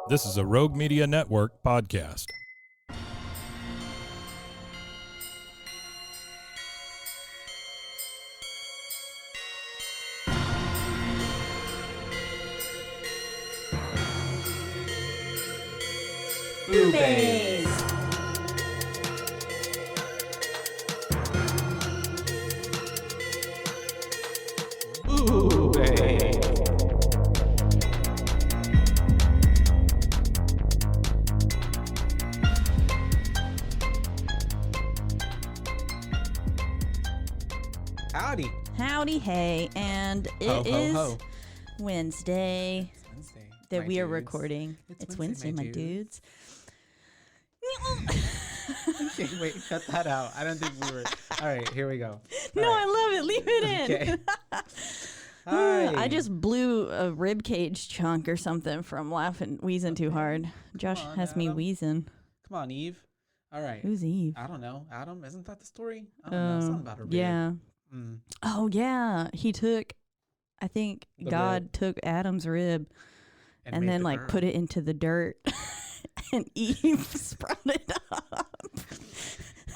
This is a Rogue Media Network podcast. BooBaes. Howdy, hey, and it is Wednesday that we are recording. It's Wednesday, my dudes. Okay, wait, cut that out. I don't think we were. All right, here we go. No, I love it. Leave it in. Okay. Hi. I just blew a rib cage chunk or something from wheezing too hard. Josh has me wheezing. Come on, Eve. All right. Who's Eve? I don't know. Adam, isn't that the story? I don't know. Something about her baby. Yeah. Oh, yeah. I think God took Adam's rib and then put it into the dirt and Eve sprouted up.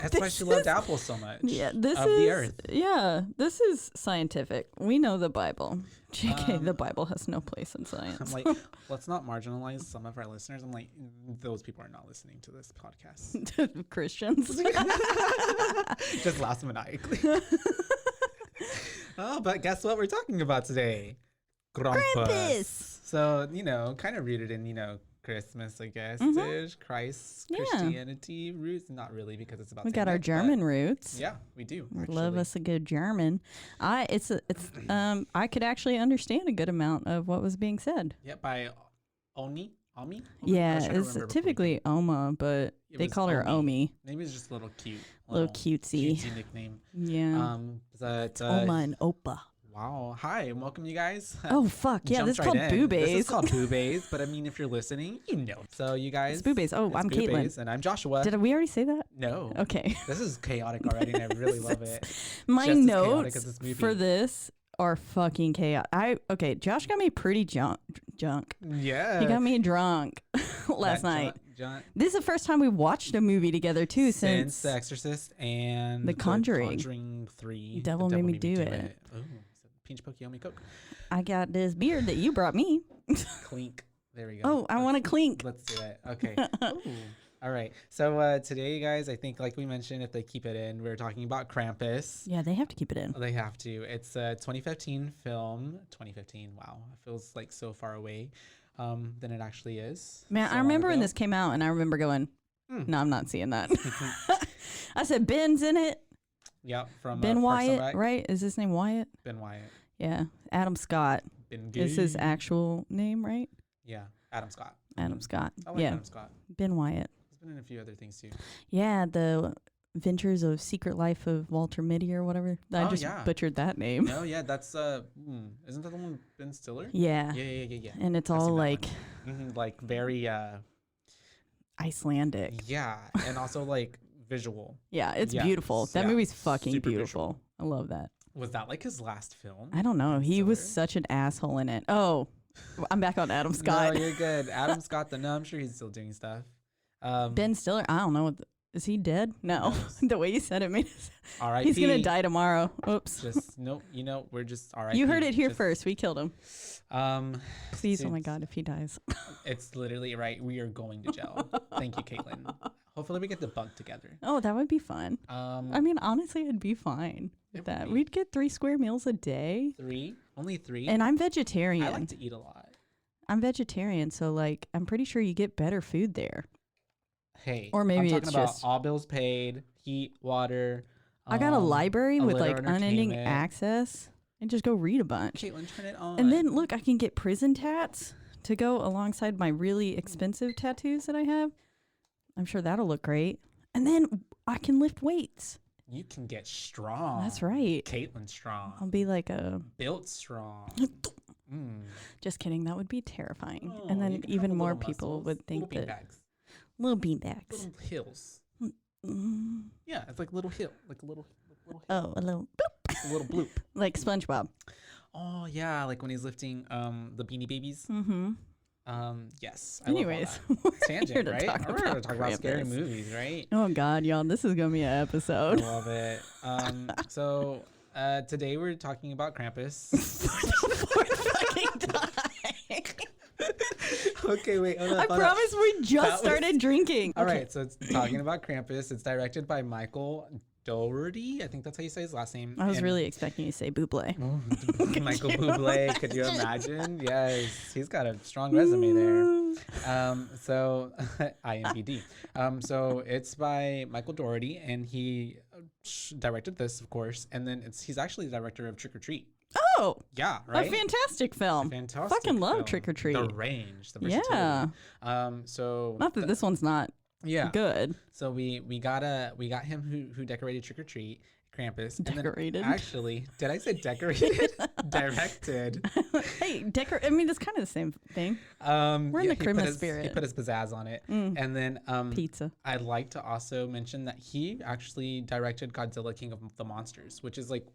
That's why she loved apples so much. Yeah, the earth. Yeah, this is scientific. We know the Bible. JK, the Bible has no place in science. I'm like, let's not marginalize some of our listeners. I'm like, those people are not listening to this podcast. Christians. Just last maniacally. Oh, but guess what we're talking about today? Krampus. So, kind of rooted in, Christmas, I guess. Christ, Christianity roots. Not really, because it's about we got our German roots. Yeah, we do. We love us a good German. I could actually understand a good amount of what was being said. Yeah, by Ami? Yeah, it's typically Oma, but they call her Omi. Maybe it's just a little cute. Little cutesy nickname. Yeah. But Oma and Opa. Wow. Hi, and welcome you guys. Oh, fuck. Yeah, this is called BooBaes. This is called BooBays, but I mean, if you're listening, you know. So you guys. It's BooBaes. Oh, I'm Caitlin. And I'm Joshua. Did we already say that? No. Okay. This is chaotic already, and I really love it. My notes for this are fucking chaotic. Josh got me pretty junk. Yeah. He got me drunk last night. This is the first time we watched a movie together too since The Exorcist and The Conjuring. Conjuring 3. Devil made me do it. Oh, Peach Pokey Coke. I got this beard that you brought me. Clink. There we go. Oh, I want to clink. Let's do it. Okay. Ooh. All right. So today, guys, I think like we mentioned, if they keep it in, we're talking about Krampus. Yeah, they have to keep it in. They have to. It's a 2015 film. 2015. Wow. It feels like so far away than it actually is. Man, I remember when this came out and I remember going, no, I'm not seeing that. I said, Ben's in it. Yeah. From Ben Wyatt, right? Is his name Wyatt? Ben Wyatt. Yeah. Adam Scott. Is his actual name, right? Yeah. Adam Scott. Adam Scott. I like Adam Scott. Ben Wyatt. He's been in a few other things too. Yeah, the Adventures of Secret Life of Walter Mitty or whatever. I just butchered that name. No, yeah, that's isn't that the one with Ben Stiller? Yeah. Yeah. And it's all like like very Icelandic. Yeah, and also like visual. Yeah, it's beautiful. That movie's fucking beautiful. Visual. I love that. Was that like his last film? I don't know. He was such an asshole in it. Oh, I'm back on Adam Scott. No, you're good. Adam Scott, no, I'm sure he's still doing stuff. Ben Stiller, I don't know. Is he dead? No. The way you said it made it. R.I.P. He's going to die tomorrow. Oops. Just, nope. We're just R.I.P. You heard it here first. We killed him. Please, dude, oh my God, if he dies. It's literally right. We are going to jail. Thank you, Caitlin. Hopefully we get debunked together. Oh, that would be fun. I mean, honestly, it'd be fine with that. We'd get 3 square meals a day. 3? Only 3? And I'm vegetarian. I like to eat a lot. I'm vegetarian, so like I'm pretty sure you get better food there. Hey, or maybe I'm it's talking about just all bills paid, heat, water. I got a library with like unending access, and just go read a bunch. Caitlin, turn it on. And then look, I can get prison tats to go alongside my really expensive tattoos that I have. I'm sure that'll look great. And then I can lift weights. You can get strong. That's right. Caitlin strong. I'll be like built strong. Just kidding. That would be terrifying. And then even more people would think that. Little beanbags. Little hills. Yeah, it's like little hill. Like a little hill. Oh, a little bloop. A little bloop. Like SpongeBob. Oh, yeah. Like when he's lifting the Beanie Babies. Mm-hmm. Yes. Anyways, I love all we're that. Tangent, here to right? talk We're going to about talk about scary Krampus. movies, right? Oh God, y'all, this is gonna be an I episode. love it. So today we're talking about Krampus. Fourth fucking time. Okay, wait. Hold I up. promise we That just was- started drinking. All Okay. right, so it's talking about Krampus. It's directed by Michael Dougherty. I think that's how you say his last name. I was And- really expecting you to say Buble. Oh, Michael Bublé. Could you imagine? Yes, he's got a strong resume there. So IMDb. So it's by Michael Dougherty, and he directed this, of course, and then he's actually the director of Trick or Treat. Oh, Yeah, right. a fantastic film. Fantastic. Fucking love film. Trick or Treat. The range, the Yeah. versatility. So Not that this one's not yeah. good. So we got him who decorated Trick or Treat, Krampus. And then Decorated. actually, did I say decorated? Directed. Hey, I mean, it's kind of the same thing. We're in the he put Christmas his- spirit. He put his pizzazz on it. Mm. And then Pizza. I'd like to also mention that he actually directed Godzilla King of the Monsters, which is like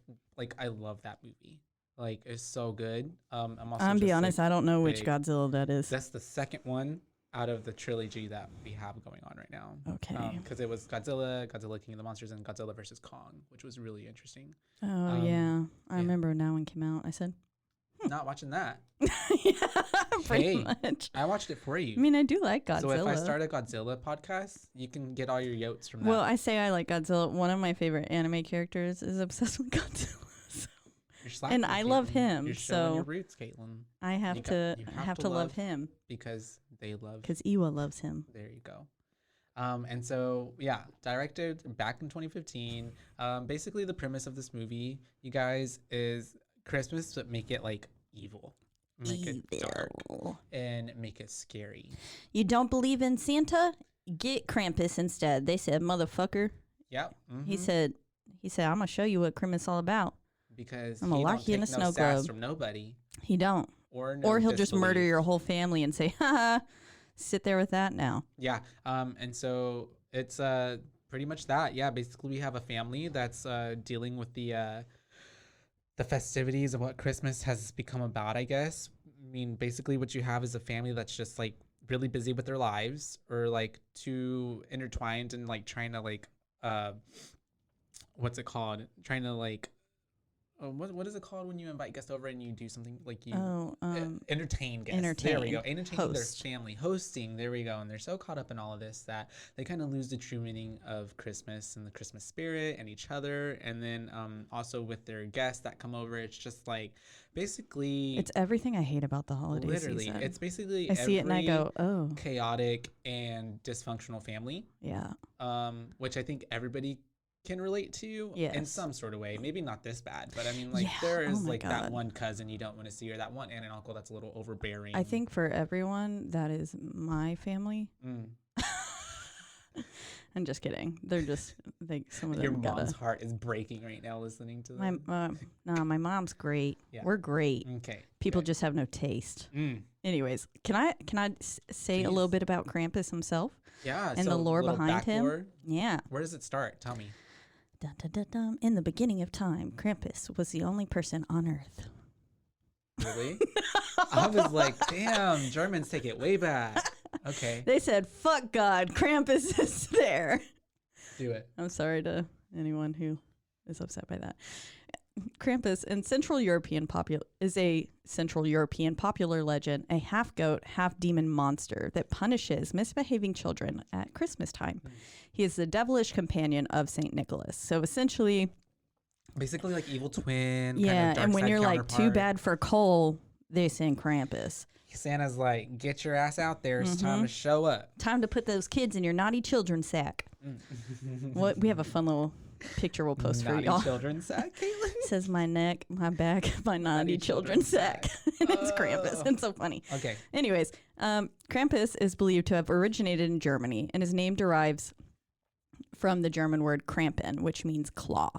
I love that movie. Like, it's so good. I'm also I'm be just, honest, like, I don't know which big- Godzilla that is. That's the second one out of the trilogy that we have going on right now. Okay. Because it was Godzilla King of the Monsters, and Godzilla versus Kong, which was really interesting. Oh yeah, I yeah. remember when that one came out. I said, Not watching that. yeah, pretty Hey, much. I watched it for you. I mean, I do like Godzilla. So if I start a Godzilla podcast, you can get all your yotes from that. Well, I say I like Godzilla. One of my favorite anime characters is obsessed with Godzilla. So You're slacking, and I love Caitlin. him, You're showing so- your roots, Caitlin, I have You to have to love love- him because they love. because Iwa loves him. There you go. And so, yeah, directed back in 2015. Basically, the premise of this movie, you guys, is Christmas, but make it like evil. Make it dark Evil. and make it scary. You don't believe in Santa? Get Krampus instead. They said, motherfucker. Yep. He mhm. said, I'm gonna show you what Christmas all about. Because I'm gonna he lock don't you in take a no snow sass globe. from nobody, He don't. or no Or he'll just murder disbelief. your whole family and say, ha, sit there with that now. Yeah. And so it's pretty much that. Yeah. Basically, we have a family that's dealing with the festivities of what Christmas has become about, I guess. I mean, basically, what you have is a family that's just like really busy with their lives, or like too intertwined and like trying to like what's it called? Trying to like what is it called when you invite guests over and you do something like you entertain guests? There we go. entertain. Entertaining their Host. family, hosting. There we go. And they're so caught up in all of this that they kind of lose the true meaning of Christmas and the Christmas spirit and each other. And then also with their guests that come over, it's just like basically It's everything I hate about the holiday literally season. it's basically I see it and I go, oh, chaotic and dysfunctional family, yeah. which I think everybody can relate to in Yes. some sort of way. Maybe not this bad, but I mean, like, Yeah. there Oh is my like that God. one cousin you don't want to see, or that one aunt and uncle that's a little overbearing. I think for everyone, that is my family. Mm. I'm just kidding. They're just, some of Your them mom's gotta. heart is breaking right now listening to My, them. my mom's great. Yeah. We're great. Okay. People good. just have no taste. Mm. Anyways, can I say a little Please. bit about Krampus himself? Yeah. And the so lore little behind him? backlore. Yeah. Where does it start? Tell me. Dun, dun, dun, dun. In the beginning of time, Krampus was the only person on Earth. Really? I was like, damn, Germans take it way back. Okay. They said, fuck God, Krampus is there. Do it. I'm sorry to anyone who is upset by that. Krampus is a Central European popular legend, a half goat, half demon monster that punishes misbehaving children at Christmas time. He is the devilish companion of Saint Nicholas. So essentially, Basically, like evil twin. yeah, kind of dark and when side you're like too counterpart. bad for coal, they send Krampus. Santa's like, get your ass out there. It's time to show up. Time to put those kids in your naughty children sack. What we have a fun little picture we'll post for Naughty y'all. children's sack, Caitlin. It says my neck, my back, my naughty children's sack. And it's Krampus. It's so funny. Okay. Anyways, Krampus is believed to have originated in Germany, and his name derives from the German word Krampen, which means claw.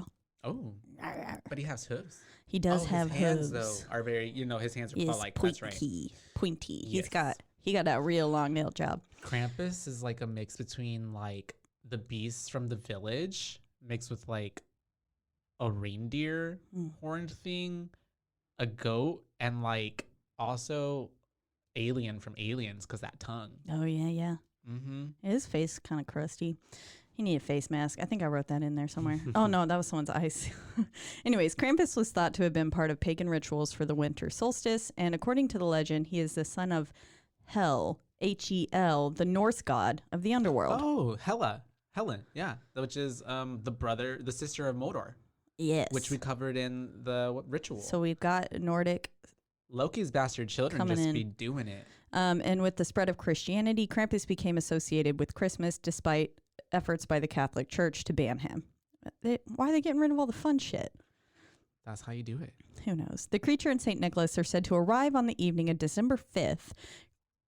Oh, but he has hooves. He does have his hands, hooves. though, are very, his hands are He is like, that's right. pointy. Yes. He got that real long nail job. Krampus is like a mix between like the beasts from the village mixed with like a reindeer horned thing, a goat, and like also alien from Aliens because that tongue. Oh, yeah. Mm-hmm. His face kind of crusty. He needed a face mask. I think I wrote that in there somewhere. Oh, no, that was someone's eyes. Anyways, Krampus was thought to have been part of pagan rituals for the winter solstice. And according to the legend, he is the son of Hel, Hel, the Norse god of the underworld. Oh, Helen, yeah, which is the sister of Modor. Yes. Which we covered in the ritual. So we've got Nordic. Loki's bastard children just be doing it. And with the spread of Christianity, Krampus became associated with Christmas despite efforts by the Catholic Church to ban him. Why are they getting rid of all the fun shit? That's how you do it. Who knows? The creature and St. Nicholas are said to arrive on the evening of December 5th,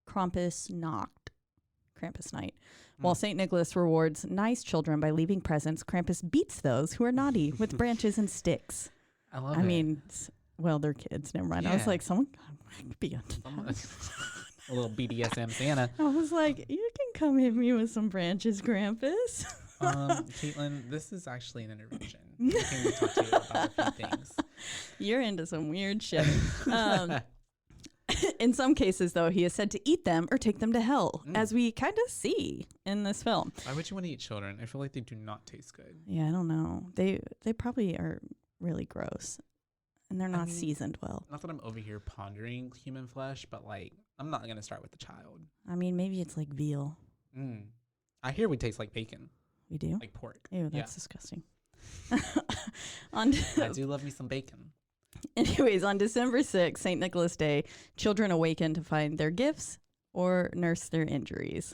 Krampus night. While St. Nicholas rewards nice children by leaving presents, Krampus beats those who are naughty with branches and sticks. I mean, well, they're kids. Never mind. Yeah. I was like, someone could be a little BDSM Santa. I was like, you can come hit me with some branches, Krampus. Caitlin, this is actually an intervention. We can talk to you about a few things. You're into some weird shit. In some cases, though, he is said to eat them or take them to hell, as we kind of see in this film. Why would you want to eat children? I feel like they do not taste good. Yeah, I don't know. They probably are really gross, and they're not seasoned well. Not that I'm over here pondering human flesh, but like, I'm not going to start with the child. I mean, maybe it's like veal. I hear we taste like bacon. We do? Like pork. Ew, that's disgusting. I do love me some bacon. Anyways, on December 6th, St. Nicholas Day, children awaken to find their gifts or nurse their injuries.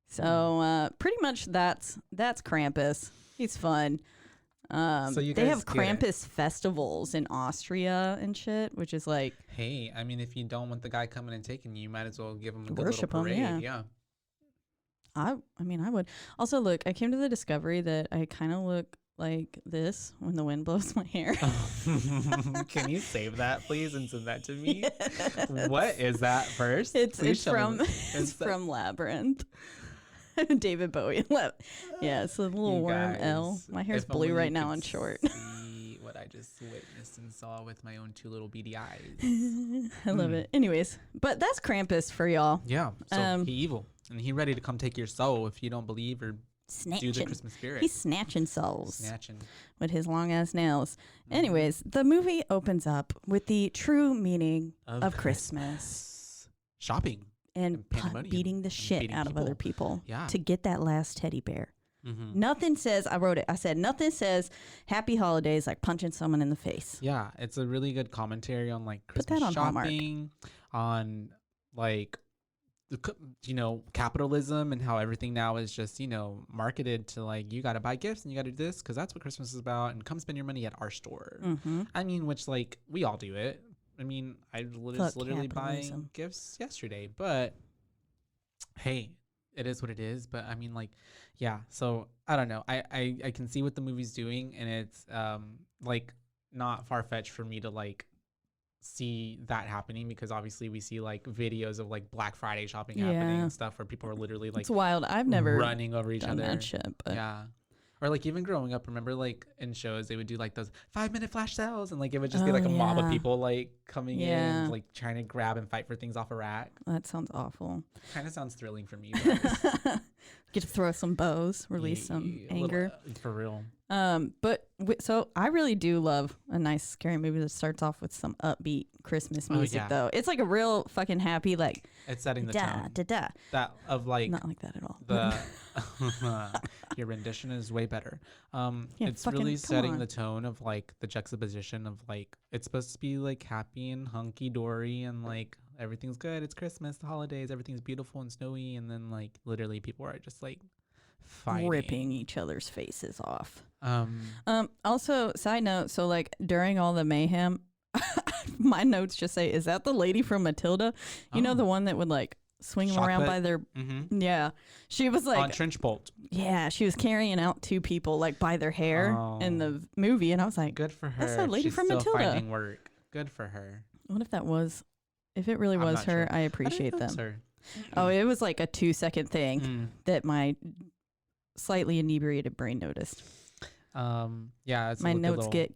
So pretty much that's Krampus. He's fun. So they have Krampus festivals in Austria and shit, which is like, hey, I mean, if you don't want the guy coming and taking you might as well give him a good little parade. Yeah. I mean, I would. Also, look, I came to the discovery that I kind of look like this when the wind blows my hair. Can you save that, please, and send that to me? Yes. What is that first? It's from Labyrinth. David Bowie. Yeah, it's a little worm L. My hair's blue right now and short. See what I just witnessed and saw with my own two little beady eyes. I love it. Anyways, but that's Krampus for y'all. Yeah, so he evil. And he ready to come take your soul if you don't believe or do the Christmas spirit. He's snatching souls. Snatching. With his long ass nails. Anyways, the movie opens up with the true meaning of Christmas. Shopping. And beating the shit out of other people to get that last teddy bear. Nothing says, I wrote it, I said, nothing says happy holidays like punching someone in the face. Yeah, it's a really good commentary on like Christmas shopping, on like, capitalism and how everything now is just, marketed to like, you got to buy gifts and you got to do this because that's what Christmas is about, and come spend your money at our store. I mean, which like we all do it. I mean, I was literally buying gifts yesterday, but hey, it is what it is. But I mean, like, yeah, so I don't know. I can see what the movie's doing, and it's like not far-fetched for me to like see that happening, because obviously we see like videos of like Black Friday shopping happening and stuff where people are literally like, it's wild. I've never running over each other. That shit, but yeah. Or like even growing up, remember like in shows they would do like those 5-minute flash sales, and like it would just be like a mob of people like coming in, like trying to grab and fight for things off a rack. That sounds awful. Kind of sounds thrilling for me. Get to throw some bows, release some anger. For real. So I really do love a nice scary movie that starts off with some upbeat Christmas music though. It's like a real fucking happy, like it's setting the tone. That of like not like that at all. The your rendition is way better. It's really setting the tone of like the juxtaposition of like it's supposed to be like happy and hunky dory and like everything's good. It's Christmas, the holidays, everything's beautiful and snowy, and then like literally people are just like fighting, ripping each other's faces off. Also, side note, so like during all the mayhem, my notes just say, is that the lady from Matilda? You know, the one that would like swing them around by their yeah, she was like on trench bolt. Yeah, she was carrying out two people like by their hair in the movie, and I was like, good for her. That's that lady from Matilda. Finding work. Good for her. What if that was, if it really was her? Sure. I appreciate them. Oh, it was like a 2-second thing that my slightly inebriated brain noticed. Yeah, it's my notes get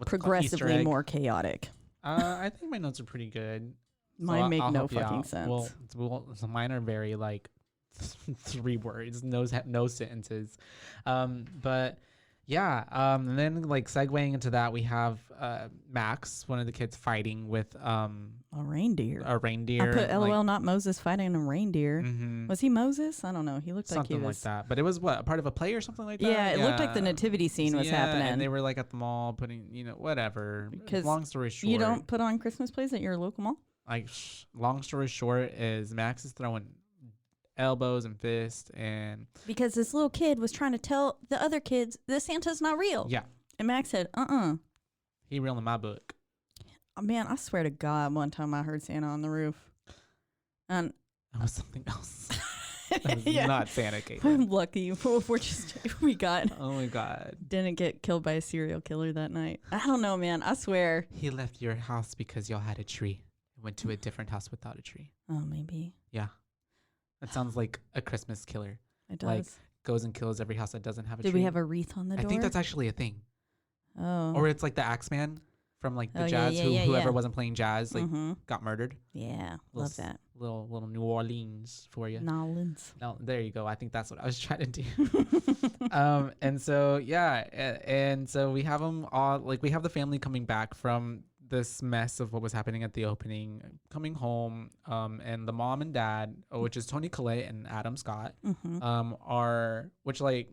progressively more chaotic. I think my notes are pretty good. Mine make I'll no help you fucking out. sense. So mine are very like 3 words, no sentences. But yeah. And then like segueing into that, we have Max, one of the kids, fighting with A reindeer. a reindeer. I put and, LOL, like, not Moses fighting a reindeer. mhm. Was he Moses? I don't know. He looked Something like he like was. that. But it was what, a part of a play or something like that? Yeah, it looked like the nativity scene was happening. And they were like at the mall putting, whatever. Because long story short. You don't put on Christmas plays at your local mall? Like, long story short is Max is throwing elbows and fists and. Because this little kid was trying to tell the other kids that Santa's not real. Yeah. And Max said, He real in my book. Oh, man, I swear to God, one time I heard Santa on the roof. And That was something else. That was Yeah. not Santa, Caitlin. I'm lucky. We Oh my God. didn't get killed by a serial killer that night. I don't know, man. I swear. He left your house because y'all had a tree. Went to a different house without a tree. Oh, maybe. Yeah. That sounds like a Christmas killer. It does. Like, goes and kills every house that doesn't have a Did tree. we have a wreath on the door? I think that's actually a thing. Oh. Or it's like the Axeman from like the Oh, yeah, jazz, yeah, whoever yeah. wasn't playing jazz, like Mhm. got murdered. Yeah. Little Love that. Little New Orleans for you. Nolans. No, there you go. I think that's what I was trying to do. And so yeah, and so we have them all, like we have the family coming back from this mess of what was happening at the opening, coming home, and the mom and dad, which is Toni Collette and Adam Scott, are, which like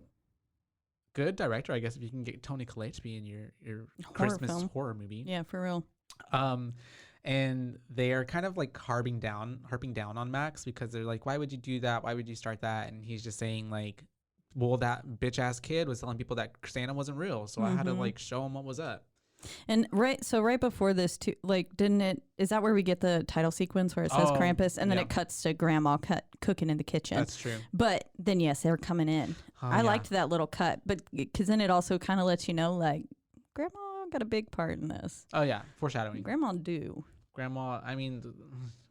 good director, I guess, if you can get Toni Collette to be in your Christmas film. horror movie. Yeah, for real. And they are kind of like harping down on Max because they're like, why would you do that? Why would you start that? And he's just saying like, well, that bitch ass kid was telling people that Santa wasn't real. So I had to like show him what was up. And right before this too, like, is that where we get the title sequence where it says Krampus and then it cuts to grandma cooking in the kitchen? That's true. But then yes, they're coming in. I liked that little cut, but because then it also kind of lets you know like, grandma got a big part in this. Oh yeah, foreshadowing. Grandma do. Grandma, I mean,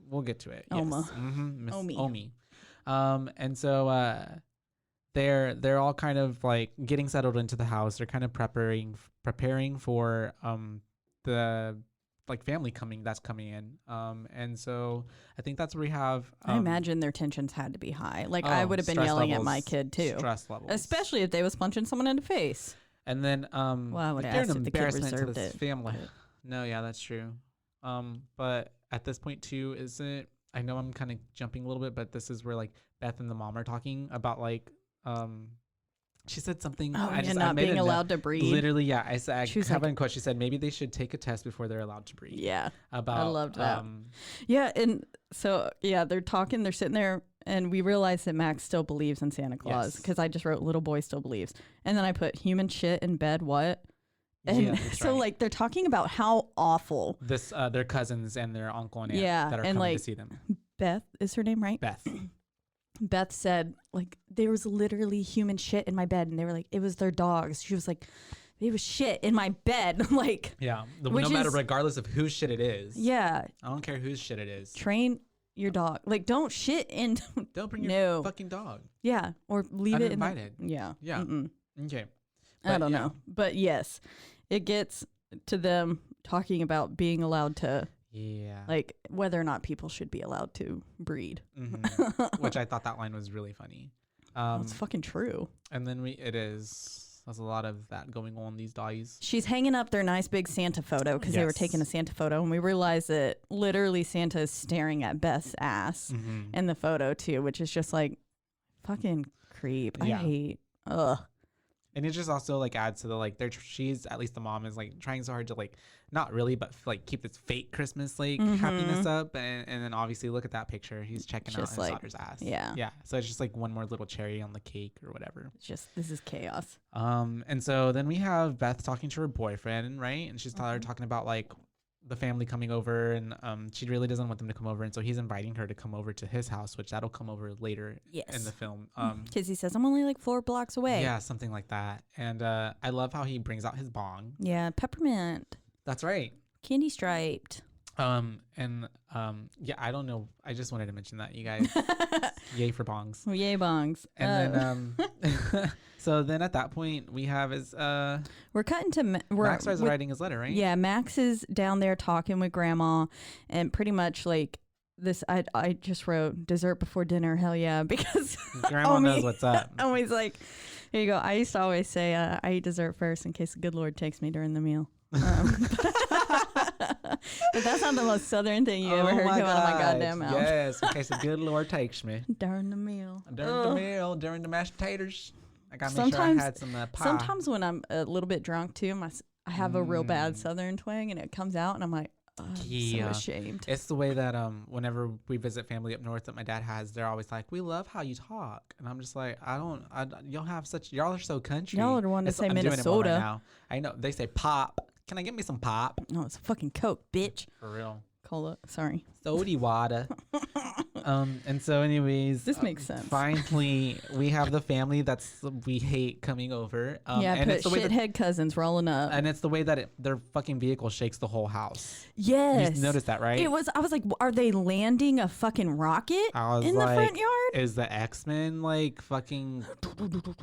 we'll get to it. Oma. Yes. Mm-hmm. Miss Omi. Omi. And so they're all kind of like getting settled into the house. They're kind of preparing for the like family that's coming in. And so I think that's where we have. I imagine their tensions had to be high. Like I would have been yelling at my kid too. Stress levels, especially if they was punching someone in the face. And then well, I would they're ask an if the kid embarrassment to reserved this it. family. No, yeah, that's true. But at this point too, isn't, I know I'm kind of jumping a little bit, but this is where like Beth and the mom are talking about like she said something. Oh, I not made being a note. allowed to breed. Literally, yeah. I said, She was have like- it in quotes. She said maybe they should take a test before they're allowed to breed. Yeah, About I loved that. Yeah, and so yeah, they're talking. They're sitting there, and we realize that Max still believes in Santa Claus Yes. because I just wrote "little boy still believes," and then I put "human shit in bed." What? And Yeah, that's so right. like they're talking about how awful This their cousins and their uncle and aunt Yeah, that are and, coming like, to see them. Beth is her name, right? Beth. Beth said, like, there was literally human shit in my bed. And they were like, it was their dogs. She was like, it was shit in my bed. Like, Yeah. Which No matter, is- regardless of whose shit it is. yeah, I don't care whose shit it is. train your dog. Like, don't shit in. Don't bring your No. fucking dog. Yeah. Or leave it in. Uninvited. Yeah. Yeah. Mm-mm. Okay. I But, don't yeah. know. But yes, it gets to them talking about being allowed to, Yeah. like, whether or not people should be allowed to breed. Mhm. Which I thought that line was really funny. That's fucking true. And then there's a lot of that going on these days. She's hanging up their nice big Santa photo because they were Yes. taking a Santa photo, and we realized that literally Santa is staring at Beth's ass in the photo too, which is just like fucking creep. Yeah. I hate. Ugh. And it just also like adds to the like she's, at least the mom is like trying so hard to like not really but like keep this fake Christmas like happiness up, and then obviously look at that picture, he's checking out Just his like, daughter's ass. yeah. So it's just like one more little cherry on the cake or whatever. It's just, this is chaos. And so then we have Beth talking to her boyfriend, right? And she's talking about like the family coming over, and she really doesn't want them to come over, and so he's inviting her to come over to his house, which that'll come over later in the film. Because he says, I'm only like 4 blocks away. Yeah, something like that. And I love how he brings out his bong. Yeah, peppermint. That's right. Candy striped. Yeah, I don't know. I just wanted to mention that, you guys. Yay for bongs. Oh, yay bongs. And then so then at that point we have we're cutting to Max starts writing his letter, right? Yeah, Max is down there talking with grandma, and pretty much like I just wrote dessert before dinner. Hell yeah, because Grandma knows what's up. Always like, here you go. I used to always say I eat dessert first in case the good Lord takes me during the meal. But that's not the most southern thing you ever heard come out of my goddamn mouth. Yes, in case the good Lord takes me. During the meal. During the mashed potatoes. I gotta make Sometimes- sure I had some pie. Sometimes when I'm a little bit drunk too, I have a real bad southern twang and it comes out and I'm like, oh, I'm so ashamed. It's the way that whenever we visit family up north that my dad has, they're always like, we love how you talk. And I'm just like, y'all are so country. Y'all are the one to say I'm doing it more Minnesota. right now. I know. They say pop. Can I get me some pop? No, it's a fucking Coke, bitch. For real. Cola. Sorry. Sody water. And so anyways, This makes sense. Finally, we have the family we hate coming over. Yeah, and put it's the way shithead cousins rolling up. and it's the way that their fucking vehicle shakes the whole house. Yes. You noticed that, right? I was like, are they landing a fucking rocket I was in the like, front yard? Is the X-Men like fucking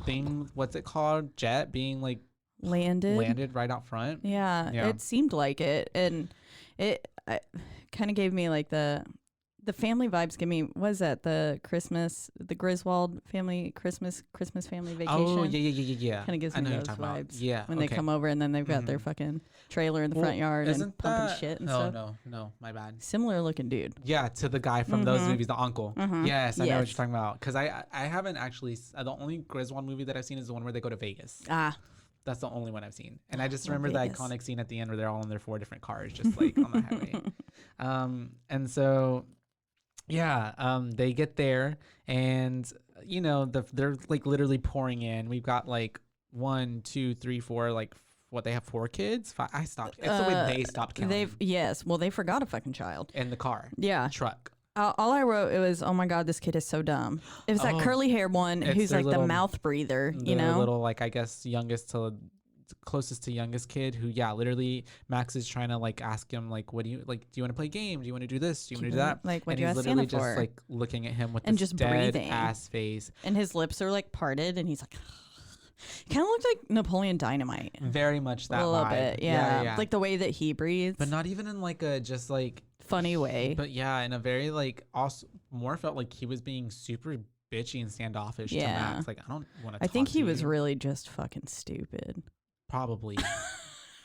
thing, what's it called? Jet being like landed right out front? Yeah, Yeah. it seemed like it. And it kind of gave me like the family vibes. Give me, what is that? The Griswold family Christmas family vacation. Oh, yeah. Kind of gives I me know those you're talking about. vibes. Yeah. When they come over and then they've got their fucking trailer in the front yard and pumping shit and stuff. No, my bad. Similar looking dude. Yeah, to the guy from those movies, the uncle. Yes, I know what you're talking about. Because I haven't actually, the only Griswold movie that I've seen is the one where they go to Vegas. Ah. That's the only one I've seen. And I just remember the Vegas. iconic scene at the end where they're all in their 4 different cars, just like on the highway. And so, yeah, they get there and, you know, they're like literally pouring in. We've got like 1, 2, 3, 4, like what, they have 4 kids? 5. I stopped. It's the way they stopped counting. Well, they forgot a fucking child. In the car. Yeah. Truck. All I wrote, it was, oh my God, this kid is so dumb. It was that curly haired one It's who's their like little- the mouth breather, you The know? little, like, I guess, closest to youngest kid who, yeah, literally Max is trying to like ask him like, what do you like? Do you want to play a game? Do you want to do this? Do you want to do that? Like, what And do you he's ask literally Santa just for? like looking at him with And this just dead breathing. ass face. And his lips are like parted and he's like, kind of looked like Napoleon Dynamite. Very much that A little vibe. bit, yeah. Like the way that he breathes. but not even in like a just like funny way. But yeah, in a very like also more felt like he was being super bitchy and standoffish to Yeah. Max. Like, I don't want to. I think he was really just fucking stupid. probably.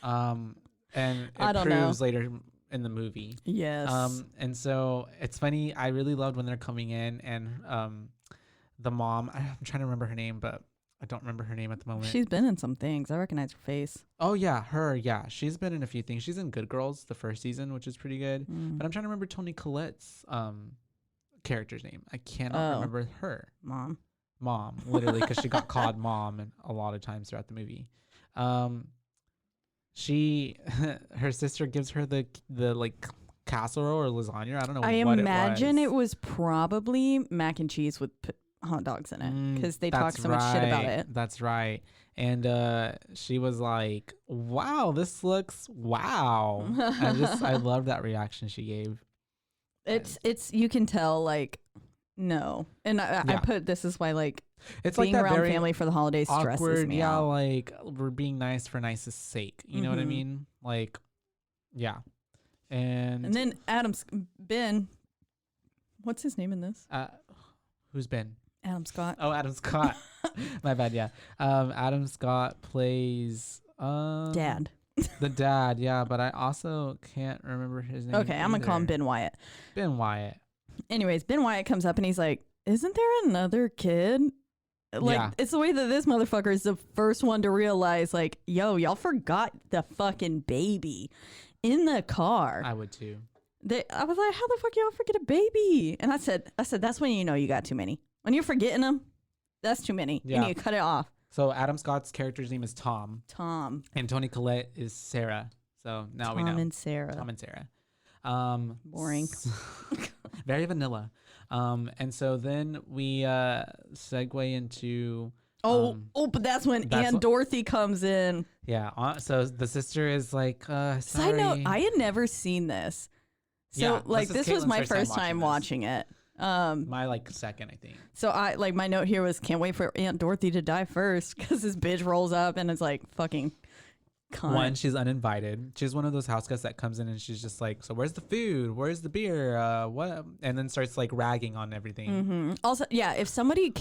And I it don't know. proves later in the movie. Yes. And so it's funny. I really loved when they're coming in and the mom. I'm trying to remember her name, but I don't remember her name at the moment. She's been in some things. I recognize her face. Oh yeah, her. Yeah, she's been in a few things. She's in Good Girls, the first season, which is pretty good. But I'm trying to remember Toni Collette's character's name. I cannot remember her Mom, literally, because she got called mom and a lot of times throughout the movie. Her sister gives her the like casserole or lasagna. I don't know. I what imagine it was. probably mac and cheese with hot dogs in it because they talk That's so much shit about right. it. That's right. And she was like, "Wow, this looks wow." I love that reaction she gave. It's you can tell like no, and I Yeah. put this is why like It's being like that around very family for the holidays stresses awkward. me Yeah, out. like we're being nice for nice's sake. You know what I Mhm. mean? Like, yeah. And then Ben, what's his name in this? who's Ben? Adam Scott. Oh, Adam Scott. My bad. Yeah. Adam Scott plays Dad. the dad. Yeah, but I also can't remember his name. Okay, I'm gonna call him either. Ben Wyatt. Ben Wyatt. Anyways, Ben Wyatt comes up and he's like, "Isn't there another kid?" Like, Yeah. it's the way that this motherfucker is the first one to realize, like, yo, y'all forgot the fucking baby in the car. I would too. I was like, how the fuck y'all forget a baby? And I said, that's when you know you got too many. When you're forgetting them, that's too many. Yeah. And you cut it off. So Adam Scott's character's name is Tom, Tom. and Toni Collette is Sarah. So now we know. Tom and Sarah. Tom and Sarah. Boring. Very vanilla. And so then we segue into But that's when Aunt Dorothy comes in. yeah. So the sister is like, sorry. Side note, I had never seen this. So Yeah, like this is this was Caitlin's my first time first time watching it. my like second, I think. So I like my note here was can't wait for Aunt Dorothy to die first because this bitch rolls up and it's like fucking One, she's uninvited. She's one of those house guests that comes in and she's just like, so where's the food? Where's the beer? What? And then starts like ragging on everything. Mm-hmm. Also, yeah, if somebody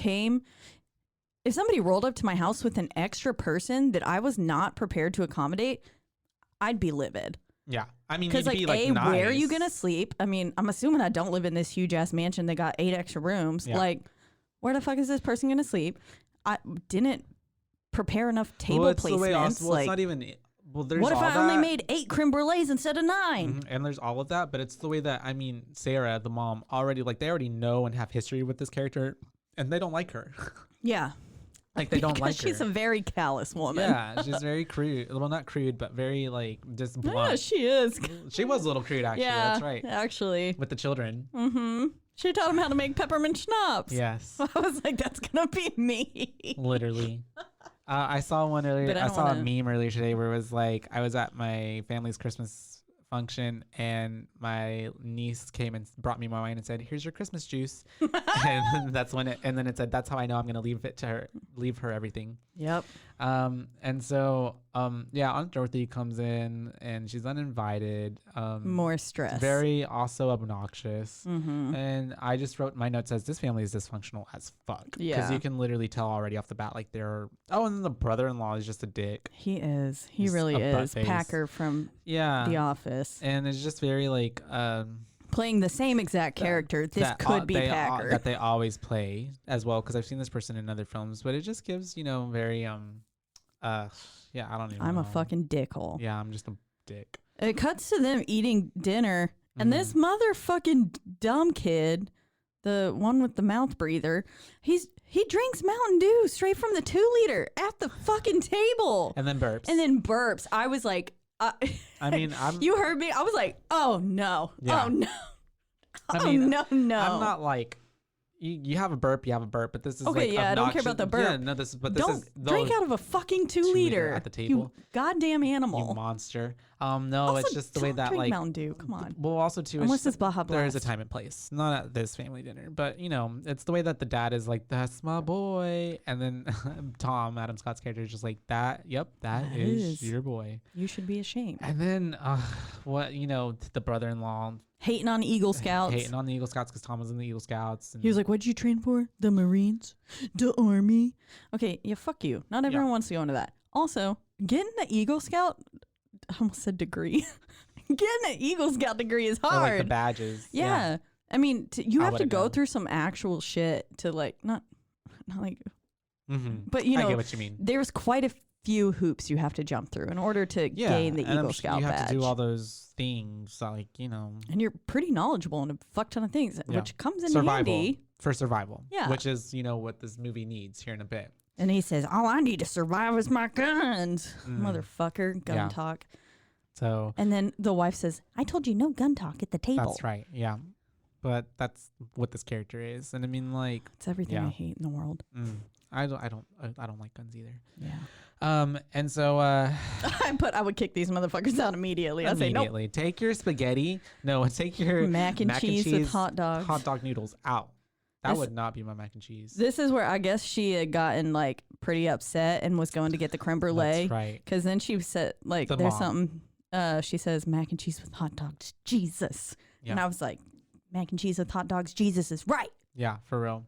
rolled up to my house with an extra person that I was not prepared to accommodate, I'd be livid. Yeah. I mean, because like, nice. where are you going to sleep? I mean, I'm assuming I don't live in this huge ass mansion that got 8 extra rooms. Yeah. Like, where the fuck is this person going to sleep? I didn't prepare enough table placements. It's not even. Well, there's what if I only made 8 creme brulees instead of 9? Mm-hmm. And there's all of that, but it's the way that, I mean, Sarah, the mom, already, like, they already know and have history with this character, and they don't like her. Yeah. Like, they don't like her. She's a very callous woman. Yeah, she's very crude. Well, not crude, but very, like, just blunt. Yeah, she is. She was a little crude, actually. Yeah, that's right. Actually. With the children. Mm-hmm. She taught him how to make peppermint schnapps. Yes. I was like, that's going to be me. Literally. I saw one earlier. I saw a meme earlier today where it was like, I was at my family's Christmas function and my niece came and brought me my wine and said, "Here's your Christmas juice." And that's when and then it said, "That's how I know I'm going to leave her everything." Yep. And so, Aunt Dorothy comes in and she's uninvited. More stress. Very also obnoxious. Mm-hmm. And I just wrote my note says, this family is dysfunctional as fuck. Yeah. Because you can literally tell already off the bat, like and then the brother-in-law is just a dick. He is. He really is. Packer from The Office. And it's just very like, playing the same exact character. This could be Packer. That they always play as well, because I've seen this person in other films, but it just gives, very, I don't even know. I'm a fucking dickhole. Yeah, I'm just a dick. It cuts to them eating dinner, and this motherfucking dumb kid, the one with the mouth breather, he drinks Mountain Dew straight from the 2-liter at the fucking table. And then burps. I was like, I mean, you heard me. I was like, oh no. Yeah. Oh no. No. I'm not like, you have a burp, but this is okay. Like yeah, I don't care about the burp. Yeah, no, this don't drink out of a fucking 2-liter at the table. You goddamn animal. You monster. No, also, it's just the way that drink like Mountain Dew. Come on. Well, also too, unless it's Baja Blast. There is a time and place. Not at this family dinner, but it's the way that the dad is like, "That's my boy," and then Tom, Adam Scott's character, is just like, "That, yep, that is your boy. You should be ashamed." And then the brother-in-law hating on Eagle Scouts. Because Tom was in the Eagle Scouts. And he was like, "What'd you train for? The Marines? The Army?" Okay, yeah, fuck you. Not everyone wants to go into that. Also, getting the Eagle Scout, I almost said degree. Getting an Eagle Scout degree is hard. Like the badges. Yeah. I mean, you have to go through some actual shit to like, not like, but I get what you mean. There's quite a few hoops you have to jump through in order to gain the Eagle Scout badge. You have to do all those things, like, And you're pretty knowledgeable in a fuck ton of things, which comes in handy. For survival. Yeah. Which is, what this movie needs here in a bit. And he says, all I need to survive is my guns. Motherfucker, gun talk. So. And then the wife says, I told you no gun talk at the table. That's right. Yeah. But that's what this character is. And I mean, like. It's everything I hate in the world. I don't like guns either. Yeah. And so I would kick these motherfuckers out immediately. I'd say nope. Take your spaghetti. No, take your mac and cheese with hot dogs. Hot dog noodles out. That would not be my mac and cheese. This is where I guess she had gotten like pretty upset and was going to get the creme brulee. That's right. Because then she said like there's something. She says mac and cheese with hot dogs. Jesus. Yeah. And I was like, mac and cheese with hot dogs. Jesus is right. Yeah, for real.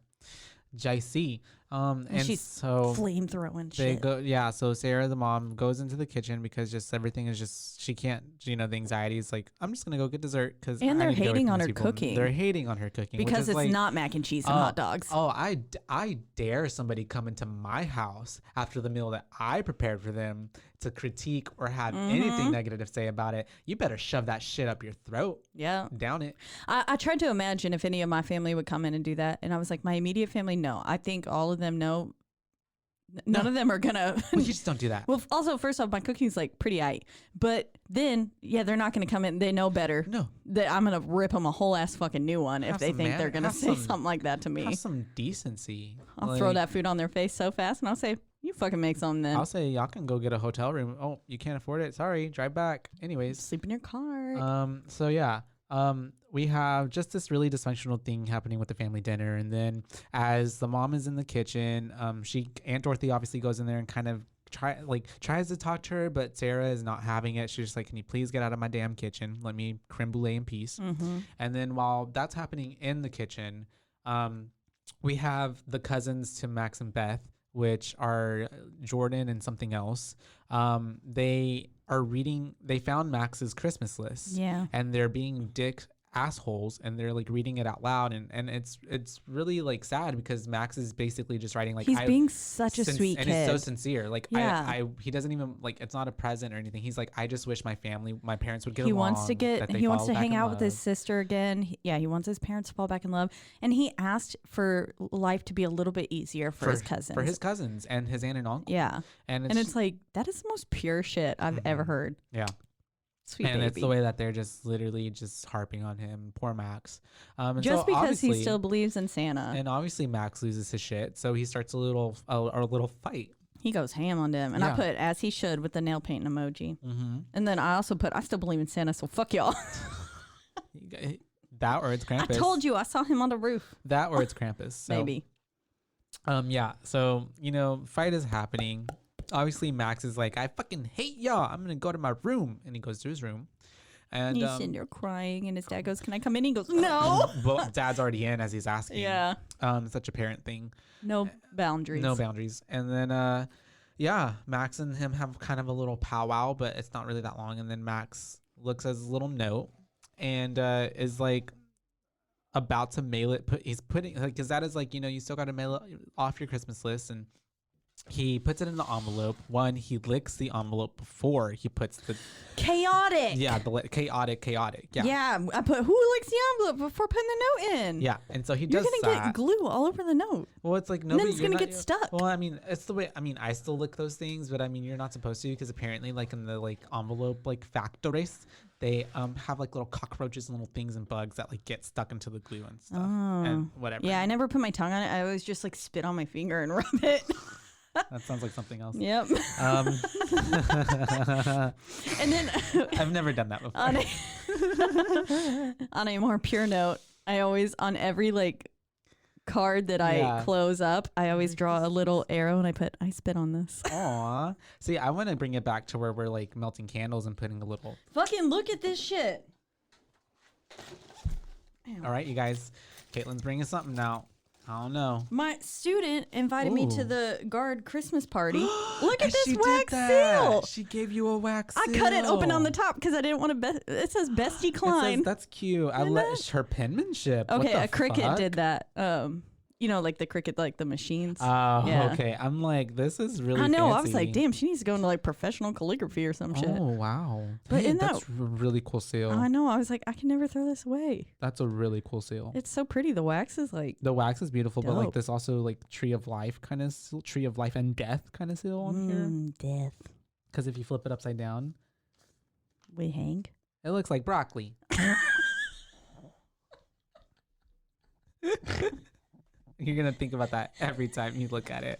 JC. And she's so flame throwing they shit. go, so Sarah, the mom, goes into the kitchen because just everything is just, she can't, the anxiety is like, I'm just going to go get dessert. And they're hating on her cooking. They're hating on her cooking. Because it's like, not mac and cheese and hot dogs. Oh, I dare somebody come into my house after the meal that I prepared for them to critique or have anything negative to say about it. You better shove that shit up your throat. Yeah. Down it. I tried to imagine if any of my family would come in and do that. And I was like, my immediate family, no. I think all of them know. None of them are gonna. Well, you just don't do that. Well, also, first off, my cooking's like pretty aight. But then, they're not gonna come in. They know better. No. That I'm gonna rip them a whole ass fucking new one if they think they're gonna say something like that to me. Have some decency. I'll throw that food on their face so fast, and I'll say, "You fucking make something." Then I'll say, "Y'all can go get a hotel room." Oh, you can't afford it. Sorry, drive back. Anyways, sleep in your car. So yeah. We have just this really dysfunctional thing happening with the family dinner, and then as the mom is in the kitchen, Aunt Dorothy obviously goes in there and kind of tries to talk to her, but Sarah is not having it. She's just like, can you please get out of my damn kitchen? Let me creme brulee in peace. And then while that's happening in the kitchen, we have the cousins to Max and Beth, which are Jordan and something else. They found Max's Christmas list. Yeah. And they're being dick assholes, and they're like reading it out loud, and it's really like sad because Max is basically just writing like he's being such a sweet kid, and he's so sincere. Like yeah. He doesn't even like, it's not a present or anything. He's like, I just wish my parents would get he along. Wants to he wants to hang out with his sister again. He wants his parents to fall back in love, and he asked for life to be a little bit easier for his cousins and his aunt and uncle. Yeah. And it's like, that is the most pure shit I've ever heard. Yeah. Sweet and baby. It's the way that they're just literally just harping on him, poor Max. Just because he still believes in Santa. And obviously Max loses his shit, so he starts a little fight. He goes ham on them, and I put as he should with the nail painting emoji. And then I also put, I still believe in Santa, so fuck y'all. That or it's Krampus. I told you, I saw him on the roof. That or it's Krampus. So, maybe. Yeah. So fight is happening. Obviously Max is like, I fucking hate y'all, I'm gonna go to my room, and he goes to his room, and he's sitting there crying, and his dad goes, can I come in? He goes, no. Well, dad's already in as he's asking. Yeah. Such a parent thing. No boundaries. And then Max and him have kind of a little powwow, but it's not really that long, and then Max looks at his little note and is like about to mail it. He's putting, like, his dad is like, you still gotta mail it off your Christmas list, and he puts it in the envelope. He licks the envelope before he puts the chaotic. Yeah, the chaotic. Yeah. Yeah, I put, who licks the envelope before putting the note in? Yeah, and so he You're does gonna get glue all over the note. Well, it's like nobody. And then it's gonna get stuck. Well, I mean, it's the way. I mean, I still lick those things, but I mean, you're not supposed to, because apparently, like in the like envelope like factories, they have like little cockroaches and little things and bugs that like get stuck into the glue and stuff and whatever. Yeah, I never put my tongue on it. I always just like spit on my finger and rub it. That sounds like something else. Yep. And then I've never done that before. On a more pure note, I always, on every like card that I close up, I always draw a little arrow and I put, I spit on this. Aw. See, I want to bring it back to where we're like melting candles and putting a little. Fucking look at this shit. All right, you guys. Caitlin's bringing something now. I don't know. My student invited me to the guard Christmas party. Look at this wax seal. She gave you a wax seal. I cut it open on the top because I didn't want to. It says Bestie Klein. That's cute. I let her penmanship. Okay, a cricket did that. Like the cricket, like the machines. Oh, yeah. Okay. I'm like, this is really. I know. Fancy. I was like, damn, she needs to go into like professional calligraphy or some shit. Oh wow. But that's a really cool seal. I know. I was like, I can never throw this away. That's a really cool seal. It's so pretty. The wax is like. The wax is beautiful, dope. But like this also like tree of life kind of seal, tree of life and death kind of seal on here. Death. Because if you flip it upside down, we hang. It looks like broccoli. You're going to think about that every time you look at it.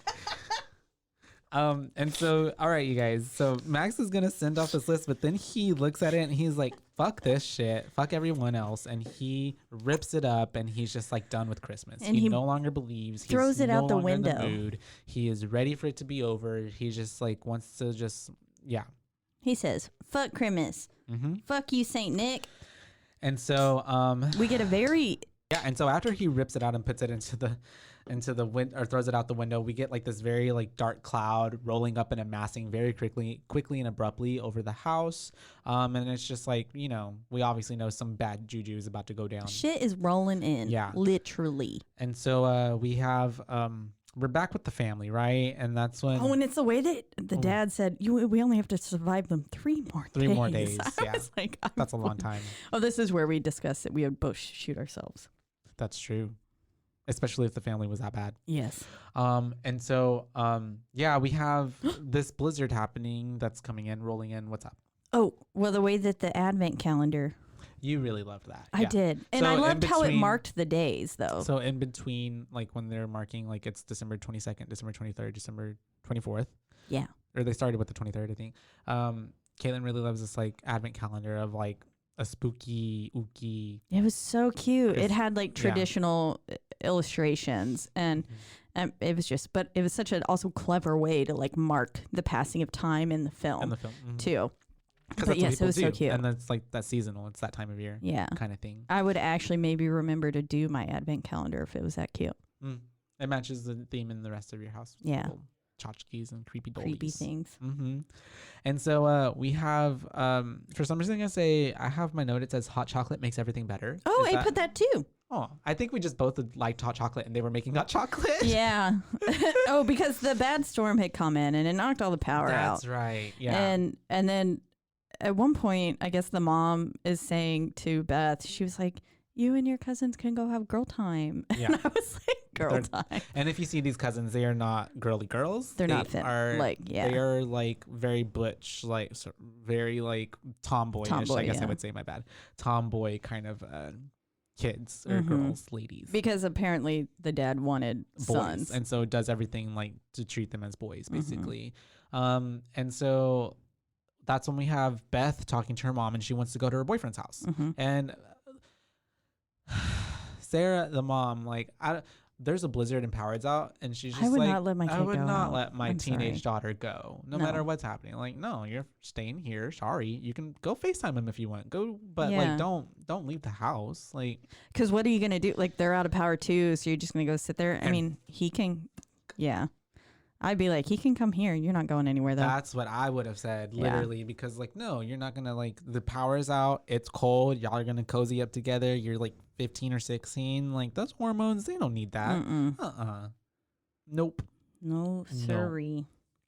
And so, all right, you guys. So Max is going to send off this list, but then he looks at it and he's like, fuck this shit. Fuck everyone else. And he rips it up and he's just like done with Christmas. And he no longer believes. Throws he's it no out the longer window. In the mood. He is ready for it to be over. He just like wants to just, yeah. He says, fuck Christmas. Fuck you, Saint Nick. And so we get a very... Yeah, and so after he rips it out and puts it into the wind or throws it out the window, we get like this very like dark cloud rolling up and amassing very quickly and abruptly over the house. And it's just like, we obviously know some bad juju is about to go down. Shit is rolling in. Yeah. Literally. And so we have we're back with the family, right? And that's when and it's the way that the dad said, we only have to survive them 3 more days. 3 more days. Yeah. Like, that's a long time. Oh, this is where we discussed that we would both shoot ourselves. That's true. Especially if the family was that bad. Yes. And so, we have this blizzard happening that's coming in, rolling in. What's up? Oh, well, the way that the advent calendar. You really loved that. I did. And I loved how it marked the days, though. So in between, like when they're marking, like it's December 22nd, December 23rd, December 24th. Yeah. Or they started with the 23rd, I think. Caitlin really loves this like advent calendar of like a spooky, ooky. It was so cute. It had like traditional illustrations, and It was just, but it was such an also clever way to like mark the passing of time in the film, too. But yes, it was so cute. And that's like that seasonal. It's that time of year. Yeah. Kind of thing. I would actually maybe remember to do my advent calendar if it was that cute. It matches the theme in the rest of your house. Yeah. Tchotchkes and creepy dollies. Creepy things. And so we have, for some reason, I have my note. It says hot chocolate makes everything better. Oh, I put that too. Oh, I think we just both liked hot chocolate and they were making hot chocolate. Yeah. Oh, because the bad storm had come in and it knocked all the power out. That's right. Yeah. And then at one point, I guess the mom is saying to Beth, she was like, you and your cousins can go have girl time. Yeah. And I was like, girl time. And if you see these cousins, they are not girly girls. They are like, They are like very butch, like very like tomboyish. I guess I would say, my bad. Tomboy kind of kids or girls, ladies. Because apparently the dad wanted boys, sons. and so does everything like to treat them as boys, basically. And so that's when we have Beth talking to her mom, and she wants to go to her boyfriend's house. And Sarah, the mom, like, there's a blizzard and power's out, and she's just like, I would not let my teenage daughter go, no matter what's happening. Like, no, you're staying here. Sorry, you can go FaceTime him if you want. Go, but like, don't leave the house. Like, because what are you gonna do? Like, they're out of power too, so you're just gonna go sit there. I mean, he can, I'd be like, he can come here. You're not going anywhere, though. That's what I would have said, literally, because, like, no, you're not going to, like, the power's out. It's cold. Y'all are going to cozy up together. You're, like, 15 or 16. Like, those hormones, they don't need that. Nope. No, sorry.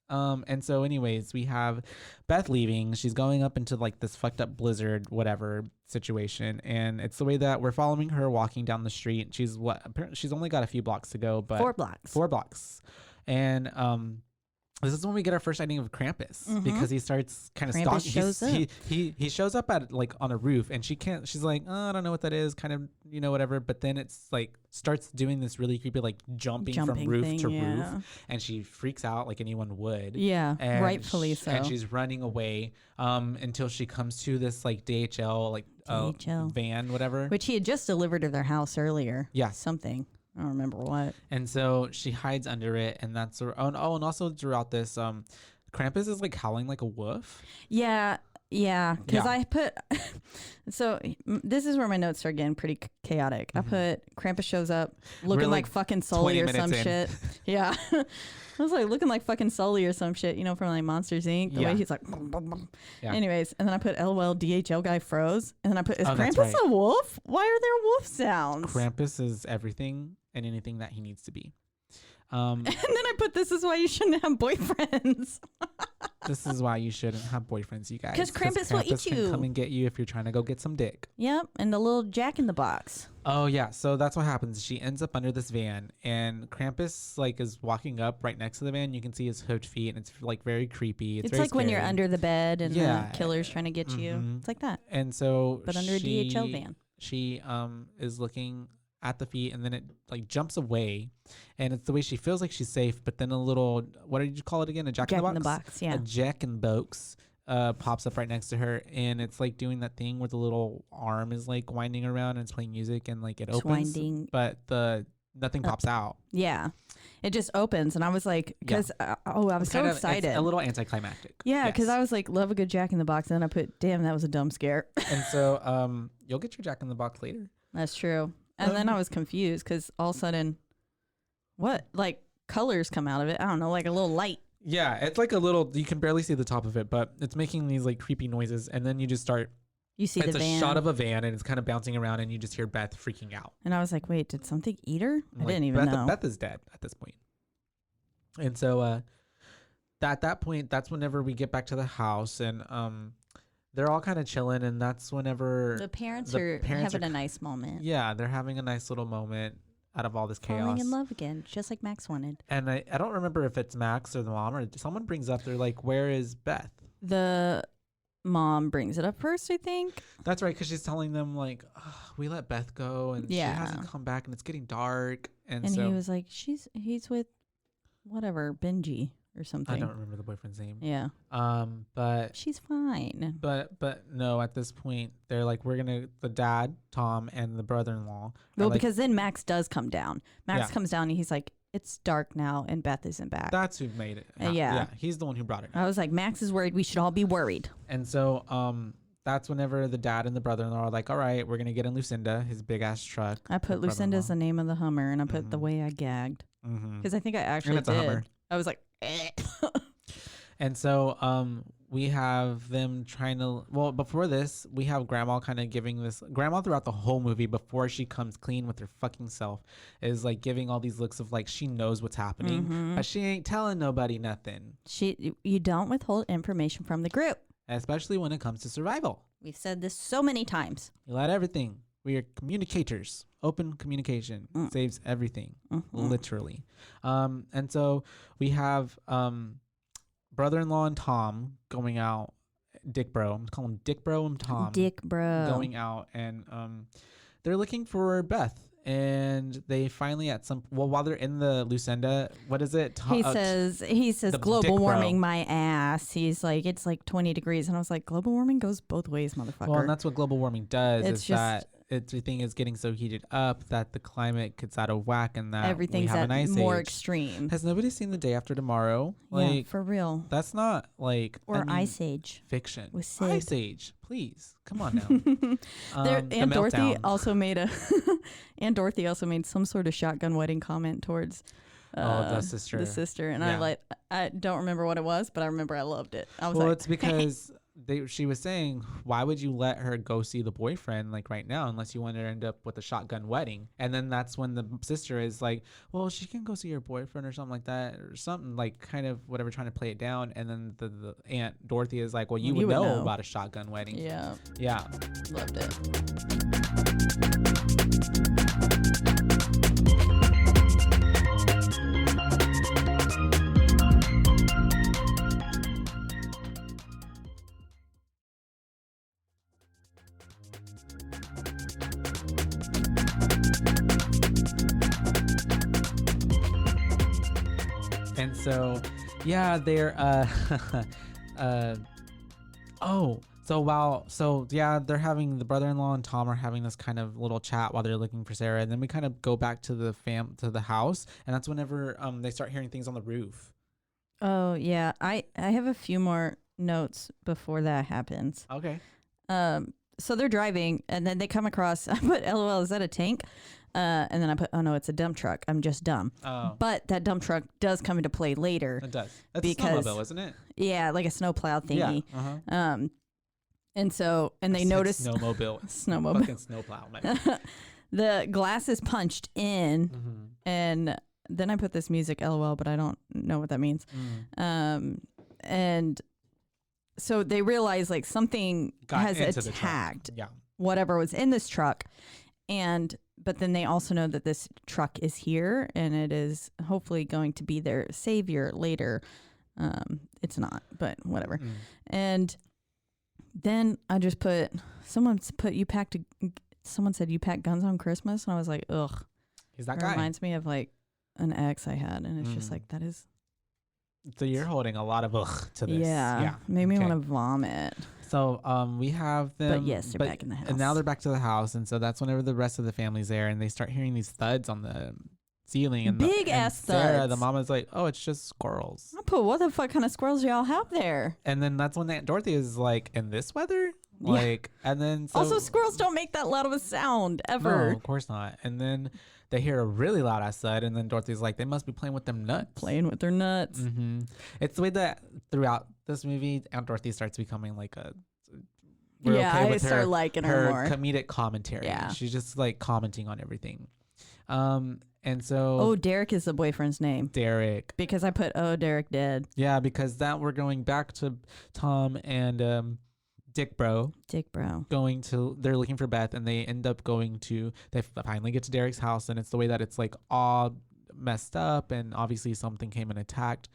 And so, anyways, we have Beth leaving. She's going up into, like, this fucked up blizzard, whatever situation. And it's the way that we're following her walking down the street. She's only got a few blocks to go, but 4 blocks. 4 blocks. And this is when we get our first sighting of Krampus, because he starts kind of stalking. He shows up at like on a roof, and she's like, oh, I don't know what that is, kind of, whatever. But then it's like starts doing this really creepy, like jumping from roof to roof, and she freaks out like anyone would. Yeah, and rightfully so. And she's running away until she comes to this like DHL van, whatever, which he had just delivered to their house earlier. Yeah, something. I don't remember what. And so she hides under it, and that's and also throughout this, Krampus is like howling like a wolf. Yeah, because I put so this is where my notes are getting pretty chaotic. I put Krampus shows up looking like fucking Sully or some shit. Yeah. I was like looking like fucking Sully or some shit, from like Monsters Inc. The way he's like, yeah. Anyways, and then I put LOL DHL guy froze, and then I put, is Krampus a wolf? Why are there wolf sounds? Krampus is everything and anything that he needs to be. And then I put, this is why you shouldn't have boyfriends. This is why you shouldn't have boyfriends, you guys. Because Krampus will eat you. Can come and get you if you're trying to go get some dick. Yep, and the little Jack in the Box. Oh yeah, so that's what happens. She ends up under this van, and Krampus like is walking up right next to the van. You can see his hooked feet, and it's like very creepy. It's very like scary. when you're under the bed and the killer's trying to get you. It's like that. And so, but under a DHL van, she is looking at the feet, and then it like jumps away, and it's the way she feels like she's safe, but then a little, what did you call it again? A Jack in the Box? Yeah. A Jack in the Box pops up right next to her, and it's like doing that thing where the little arm is like winding around and it's playing music, and like it opens, but nothing pops out. Yeah. It just opens, and I was like, because I was so excited. It's a little anticlimactic. Yeah, because I was like, love a good Jack in the Box, and then I put, damn, that was a dumb scare. And so you'll get your Jack in the Box later. That's true. And then I was confused because all of a sudden, like colors come out of it. I don't know, like a little light. Yeah, it's like a little, you can barely see the top of it, but it's making these like creepy noises. And then you just start, you see the van. It's a shot of a van, and it's kind of bouncing around, and you just hear Beth freaking out. And I was like, wait, did something eat her? I didn't even know. Beth is dead at this point. And so at that point, that's whenever we get back to the house, and they're all kind of chilling, and that's whenever the parents are having a nice moment. Yeah, they're having a nice little moment out of all this chaos. Falling in love again, just like Max wanted. And I don't remember if it's Max or the mom, or someone brings up, they're like, where is Beth? The mom brings it up first, I think. That's right, because she's telling them, like, we let Beth go, and she hasn't come back, and it's getting dark. And so he was like, he's with whatever, Benji. Or something. I don't remember the boyfriend's name. Yeah. But she's fine. But no, at this point they're like, the dad, Tom, and the brother-in-law. Well, because then Max does come down. Max comes down, and he's like, it's dark now and Beth isn't back. That's who made it. Yeah. He's the one who brought it. I was like, Max is worried. We should all be worried. And so that's whenever the dad and the brother-in-law are like, all right, we're going to get in Lucinda, his big-ass truck. I put Lucinda as the name of the Hummer, and I put the way I gagged. Because I think I actually did. A Hummer. I was like, eh. And so we have them trying to, well, before this, we have Grandma kind of giving this, Grandma throughout the whole movie, before she comes clean with her fucking self, is like giving all these looks of like she knows what's happening, but she ain't telling nobody nothing. You don't withhold information from the group. Especially when it comes to survival. We've said this so many times. You let everything. We are communicators. Open communication saves everything, literally. And so we have brother-in-law and Tom going out. Dick Bro. I'm calling him Dick Bro and Tom. Dick Bro. Going out, and they're looking for Beth. And they finally while they're in the Lucinda, what is it? He says global warming my ass. He's like, it's like 20 degrees. And I was like, global warming goes both ways, motherfucker. Well, and that's what global warming does, that everything is getting so heated up that the climate gets out of whack, and that everything's we have an ice more age. Extreme. Has nobody seen The Day After Tomorrow? Yeah, for real. That's not like Ice Age fiction. with Sid. Ice Age, please, come on now. And Dorothy also made and Dorothy also made some sort of shotgun wedding comment towards the sister. And I don't remember what it was, but I remember I loved it. I was well, it's because she was saying, why would you let her go see the boyfriend like right now unless you want her to end up with a shotgun wedding? And then that's when the sister is like, well, she can go see her boyfriend or something like that, or something like kind of whatever, trying to play it down. And then the Aunt Dorothy is like, well, you would know about a shotgun wedding. Yeah Loved it. And so, yeah, they're they're having, the brother-in-law and Tom are having this kind of little chat while they're looking for Sarah, and then we kind of go back to the house, and that's whenever they start hearing things on the roof. Oh yeah, I have a few more notes before that happens. Okay. So they're driving, and then they come across, I put LOL, is that a tank? And then I put, oh no, it's a dump truck. I'm just dumb. Oh. But that dump truck does come into play later. It does. That's a snowmobile, isn't it? Yeah, like a snowplow thingy. Yeah. Uh-huh. And they notice snowmobile. Fucking snowplow, man. The glass is punched in, and then I put this music LOL, but I don't know what that means. And so they realize like something has attacked whatever was in this truck, but then they also know that this truck is here and it is hopefully going to be their savior later. It's not, but whatever. And then I just put, someone said you pack guns on Christmas, and I was like, ugh. He's that it guy. Reminds me of like an ex I had, and it's just like, that is. So you're holding a lot of ugh to this. Yeah. Made me want to vomit. So we have them. But yes, they're back in the house. And now they're back to the house. And so that's whenever the rest of the family's there, and they start hearing these thuds on the ceiling. And big ass Sarah, thuds. the mama's like, oh, it's just squirrels. I put, what the fuck kind of squirrels y'all have there? And then that's when Aunt Dorothy is like, in this weather? Like, and then so. Also, squirrels don't make that loud of a sound ever. No, of course not. And then they hear a really loud ass thud, and then Dorothy's like, they must be playing with them nuts. Playing with their nuts. It's the way that throughout this movie, Aunt Dorothy starts becoming like a. I start liking her more. Comedic commentary. Yeah. She's just like commenting on everything. And so. Oh, Derek is the boyfriend's name. Derek. Because I put, oh, Derek dead. Yeah, because that we're going back to Tom and Dick Bro. They're looking for Beth, and they end up they finally get to Derek's house, and it's the way that it's like all messed up, and obviously something came and attacked.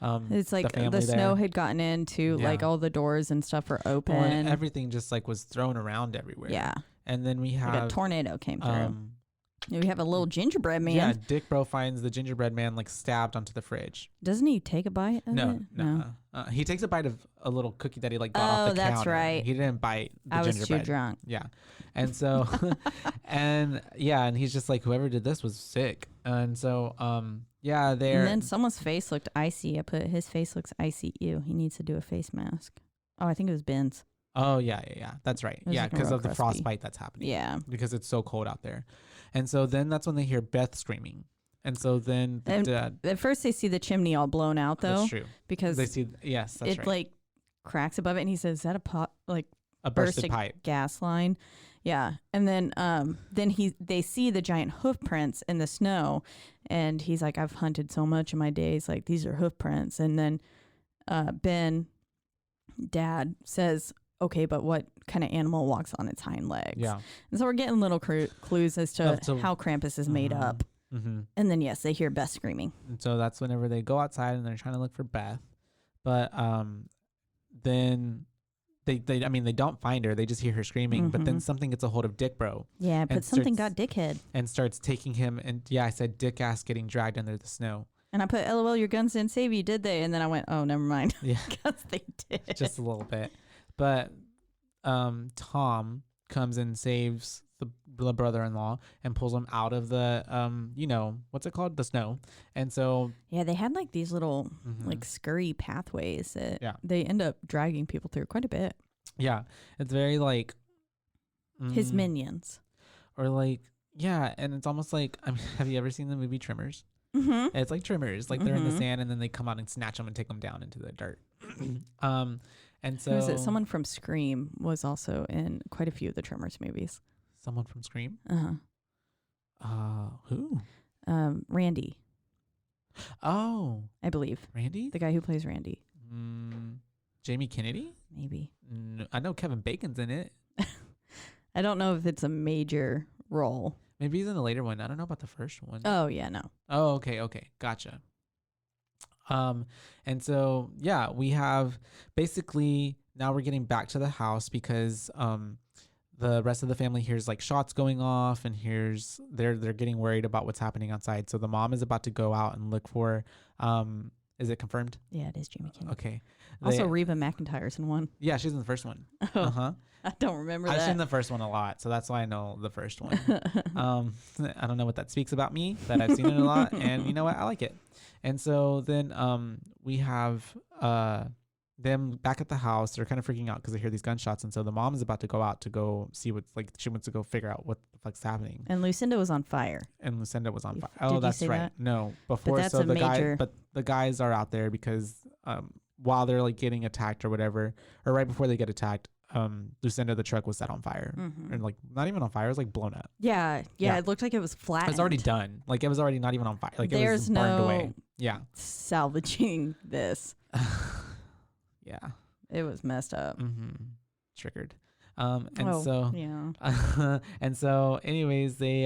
It's like the snow had gotten into like all the doors and stuff are open. And everything just like was thrown around everywhere. Yeah. And then we have like a tornado came through. We have a little gingerbread man. Yeah, Dick Bro finds the gingerbread man like stabbed onto the fridge. Doesn't he take a bite of it? No. He takes a bite of a little cookie that he like got off the counter. Oh, that's right. He didn't bite the gingerbread. I was too drunk. Yeah. And so, and he's just like, whoever did this was sick. And so, Yeah, And then someone's face looked icy. I put his face looks icy. Ew, he needs to do a face mask. Oh, I think it was Ben's. Oh, yeah. That's right. It was Yeah, looking because real of the crispy. frostbite that's happening. Yeah. Because it's so cold out there. And so then that's when they hear Beth screaming. And so then the dad. At first they see the chimney all blown out though. That's true. Because they see, yes, that's it right. like cracks above it, and he says, "Is that a pot like A bursted a pipe. gas line?" Yeah, and then they see the giant hoof prints in the snow, and he's like, "I've hunted so much in my days, like these are hoof prints." And then Ben, dad, says, "Okay, but what kind of animal walks on its hind legs?" Yeah. And so we're getting little clues as to how Krampus is made up. Mm-hmm. And then yes, they hear Beth screaming. And so that's whenever they go outside and they're trying to look for Beth, but then they don't find her. They just hear her screaming. But then something gets a hold of Dick Bro. Yeah, but something got Dickhead. And starts taking him. And yeah, I said Dick ass getting dragged under the snow. And I put, "LOL, your guns didn't save you, did they?" And then I went, "Oh, never mind." Yeah, because they did. just a little bit. But Tom comes and saves the brother-in-law and pulls him out of the what's it called, the snow. And so yeah, they had like these little like scurry pathways that they end up dragging people through quite a bit. Yeah, it's very like his minions, or like and it's almost like, I mean, have you ever seen the movie Tremors? It's like Tremors, like they're in the sand and then they come out and snatch them and take them down into the dirt. And so who is it? Someone from Scream was also in quite a few of the Tremors movies. Someone from Scream? Who? Randy. Oh, I believe. Randy? The guy who plays Randy. Jamie Kennedy? Maybe. No, I know Kevin Bacon's in it. I don't know if it's a major role. Maybe he's in the later one. I don't know about the first one. Oh, yeah, no. Oh, okay. Gotcha. And so, yeah, we have basically, now we're getting back to the house because the rest of the family hears like shots going off, and they're getting worried about what's happening outside. So the mom is about to go out and look for, is it confirmed? Yeah, it is Jamie Kennedy. Okay. Also, Reba McEntire's in one. Yeah, she's in the first one. Oh, I don't remember that. I've seen the first one a lot, so that's why I know the first one. I don't know what that speaks about me, but I've seen it a lot, and you know what? I like it. And so then we have them back at the house. They're kind of freaking out because they hear these gunshots, and so the mom is about to go out to go see what's like. She wants to go figure out what the fuck's happening. And Lucinda was on fire. And Lucinda was on fire. Did Oh, that's you say right. that? No, before. But that's so a the guys are out there because while they're like getting attacked or whatever, or right before they get attacked, Lucinda, the truck was set on fire, and like not even on fire, it was like blown up. Yeah, it looked like it was flat. It was already done. Like it was already not even on fire. Like There's it was burned no away. Yeah, salvaging this. Yeah, it was messed up. Triggered. So anyways, they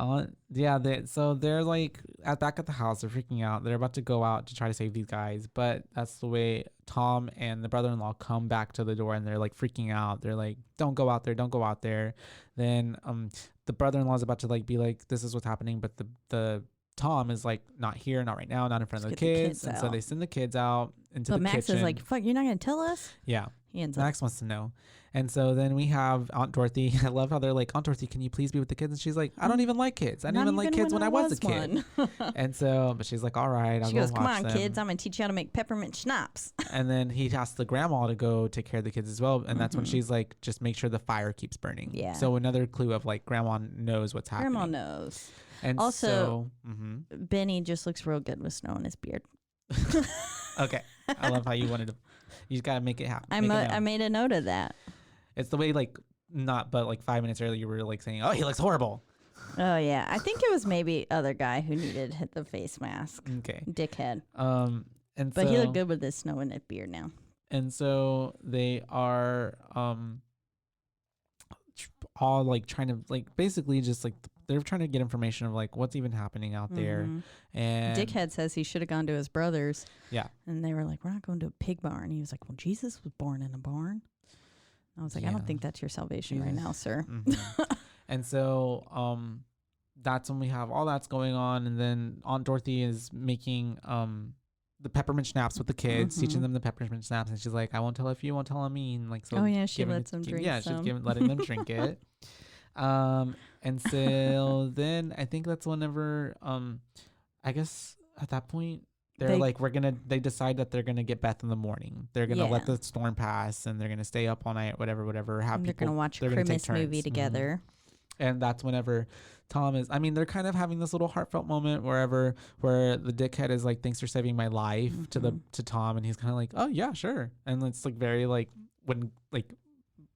they're like back at the house. They're freaking out. They're about to go out to try to save these guys, but that's the way Tom and the brother-in-law come back to the door, and they're like freaking out. They're like, don't go out there. Then the brother-in-law is about to like be like, this is what's happening, but the Tom is like, not here, not right now, not in front of the kids. And so they send the kids out into the kitchen. But Max is like, fuck, you're not going to tell us? Yeah. He ends Max wants to know. And so then we have Aunt Dorothy. I love how they're like, Aunt Dorothy, can you please be with the kids? And she's like, I don't even like kids. I didn't even like kids when I was a kid. And so, but she's like, all right, I'll go watch them. She goes, come on, kids, I'm going to teach you how to make peppermint schnapps. And then he asks the grandma to go take care of the kids as well. And that's when she's like, just make sure the fire keeps burning. Yeah. So another clue of like, grandma knows what's happening. Grandma knows. And also, Benny just looks real good with snow in his beard. Okay. I love how you wanted to, you just got to make it happen. I made a note of that. It's the way like, but like 5 minutes earlier, you were like saying, oh, he looks horrible. Oh, yeah. I think it was maybe other guy who needed the face mask. Okay. Dickhead. But he looked good with his snow in his beard now. And so they are all like trying to like basically just like they're trying to get information of like what's even happening out there. And Dickhead says he should have gone to his brother's. Yeah. And they were like, we're not going to a pig barn. He was like, well, Jesus was born in a barn. I was like, I don't think that's your salvation right now, sir. And so that's when we have all that's going on. And then Aunt Dorothy is making the peppermint schnapps with the kids, teaching them the peppermint schnapps. And she's like, I won't tell if you won't tell on me. And like, so she lets them drink. Yeah, she's letting them drink it. And so then I think that's whenever I guess at that point they decide that they're gonna get Beth in the morning. They're gonna let the storm pass and they're gonna stay up all night, whatever. And they're gonna watch a Christmas movie together. And that's whenever Tom is, I mean, they're kind of having this little heartfelt moment where the dickhead is like, thanks for saving my life to Tom. And he's kind of like, oh yeah, sure. And it's like very like when like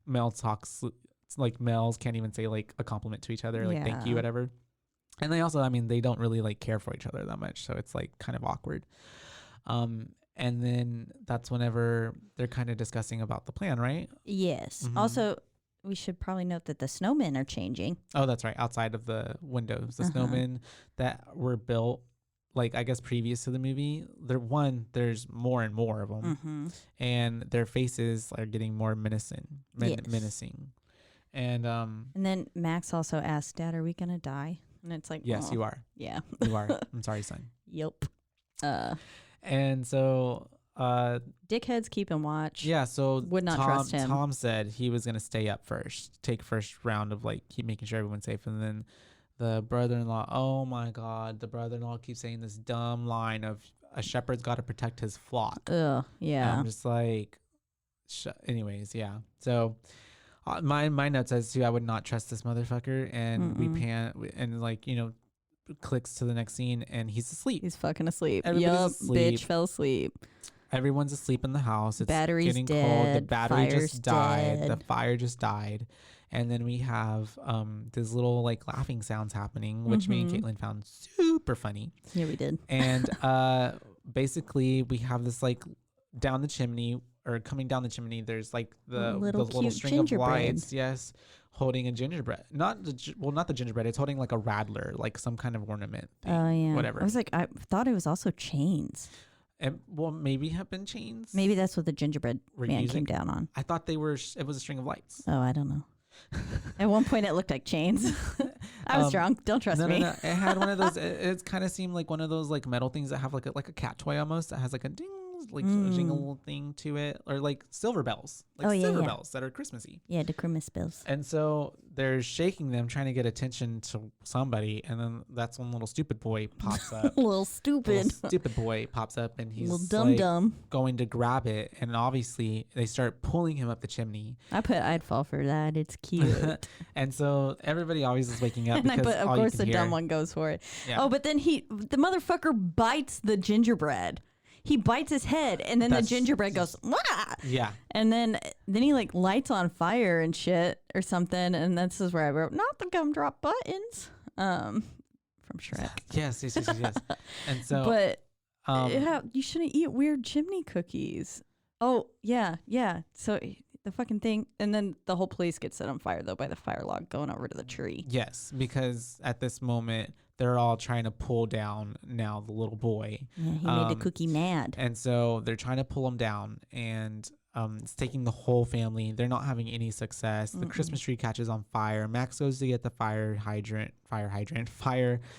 male talks, it's like males can't even say like a compliment to each other, like thank you, whatever. And they also, I mean, they don't really like care for each other that much. So it's like kind of awkward. And then that's whenever they're kind of discussing about the plan, right? Yes. Also, we should probably note that the snowmen are changing. Oh, that's right. Outside of the windows, the snowmen that were built, like I guess previous to the movie, there's more and more of them, and their faces are getting more menacing. And then Max also asked, "Dad, are we gonna die?" And it's like, yes, you are. Yeah, you are. I'm sorry, son. Yep. And so. Dickheads keeping watch. Yeah, so would not trust him. Tom said he was gonna stay up first, take first round of like keep making sure everyone's safe, and then the brother-in-law. Oh my God, the brother-in-law keeps saying this dumb line of a shepherd's got to protect his flock. Ugh, yeah. And I'm just like, anyways, yeah. So my note says too, I would not trust this motherfucker, and we pan and like clicks to the next scene and he's asleep. He's fucking asleep. Everybody's asleep. Bitch fell asleep. Everyone's asleep in the house. It's Battery's getting dead. cold. The battery Fire's just died. dead. The fire just died. And then we have these little like laughing sounds happening, which me and Caitlin found super funny. Yeah, we did. And basically we have this like down the chimney or coming down the chimney. There's like the little string of lights. Yes. Holding a gingerbread. Not the gingerbread. It's holding like a rattler, like some kind of ornament thing. Oh, yeah. Whatever. I was like, I thought it was also chains. And, well, maybe have been chains. Maybe that's what the gingerbread man came down on. I thought it was a string of lights. Oh, I don't know. At one point, it looked like chains. I was drunk. Don't trust me. No. It had one of those. It kind of seemed like one of those like metal things that have like a cat toy almost that has like a ding, like a jingle thing to it, or like silver bells, bells that are Christmassy. Yeah, the Christmas bells. And so they're shaking them, trying to get attention to somebody, and then that's when little stupid boy pops up. Little stupid boy pops up, and he's little dumb going to grab it, and obviously they start pulling him up the chimney. I'd fall for that. It's cute. And so everybody always is waking up. And because of course the dumb one goes for it. Yeah. Oh, but then the motherfucker bites the gingerbread. He bites his head, and then the gingerbread goes, wah! Yeah. And then he like lights on fire and shit or something, and this is where I wrote, not the gumdrop buttons, from Shrek. Yes. And so, but you shouldn't eat weird chimney cookies. Oh yeah. So the fucking thing, and then the whole place gets set on fire though by the fire log going over to the tree. Yes, because at this moment they're all trying to pull down now the little boy. Yeah, he made the cookie mad. And so they're trying to pull him down, and it's taking the whole family. They're not having any success. The Christmas tree catches on fire. Max goes to get the fire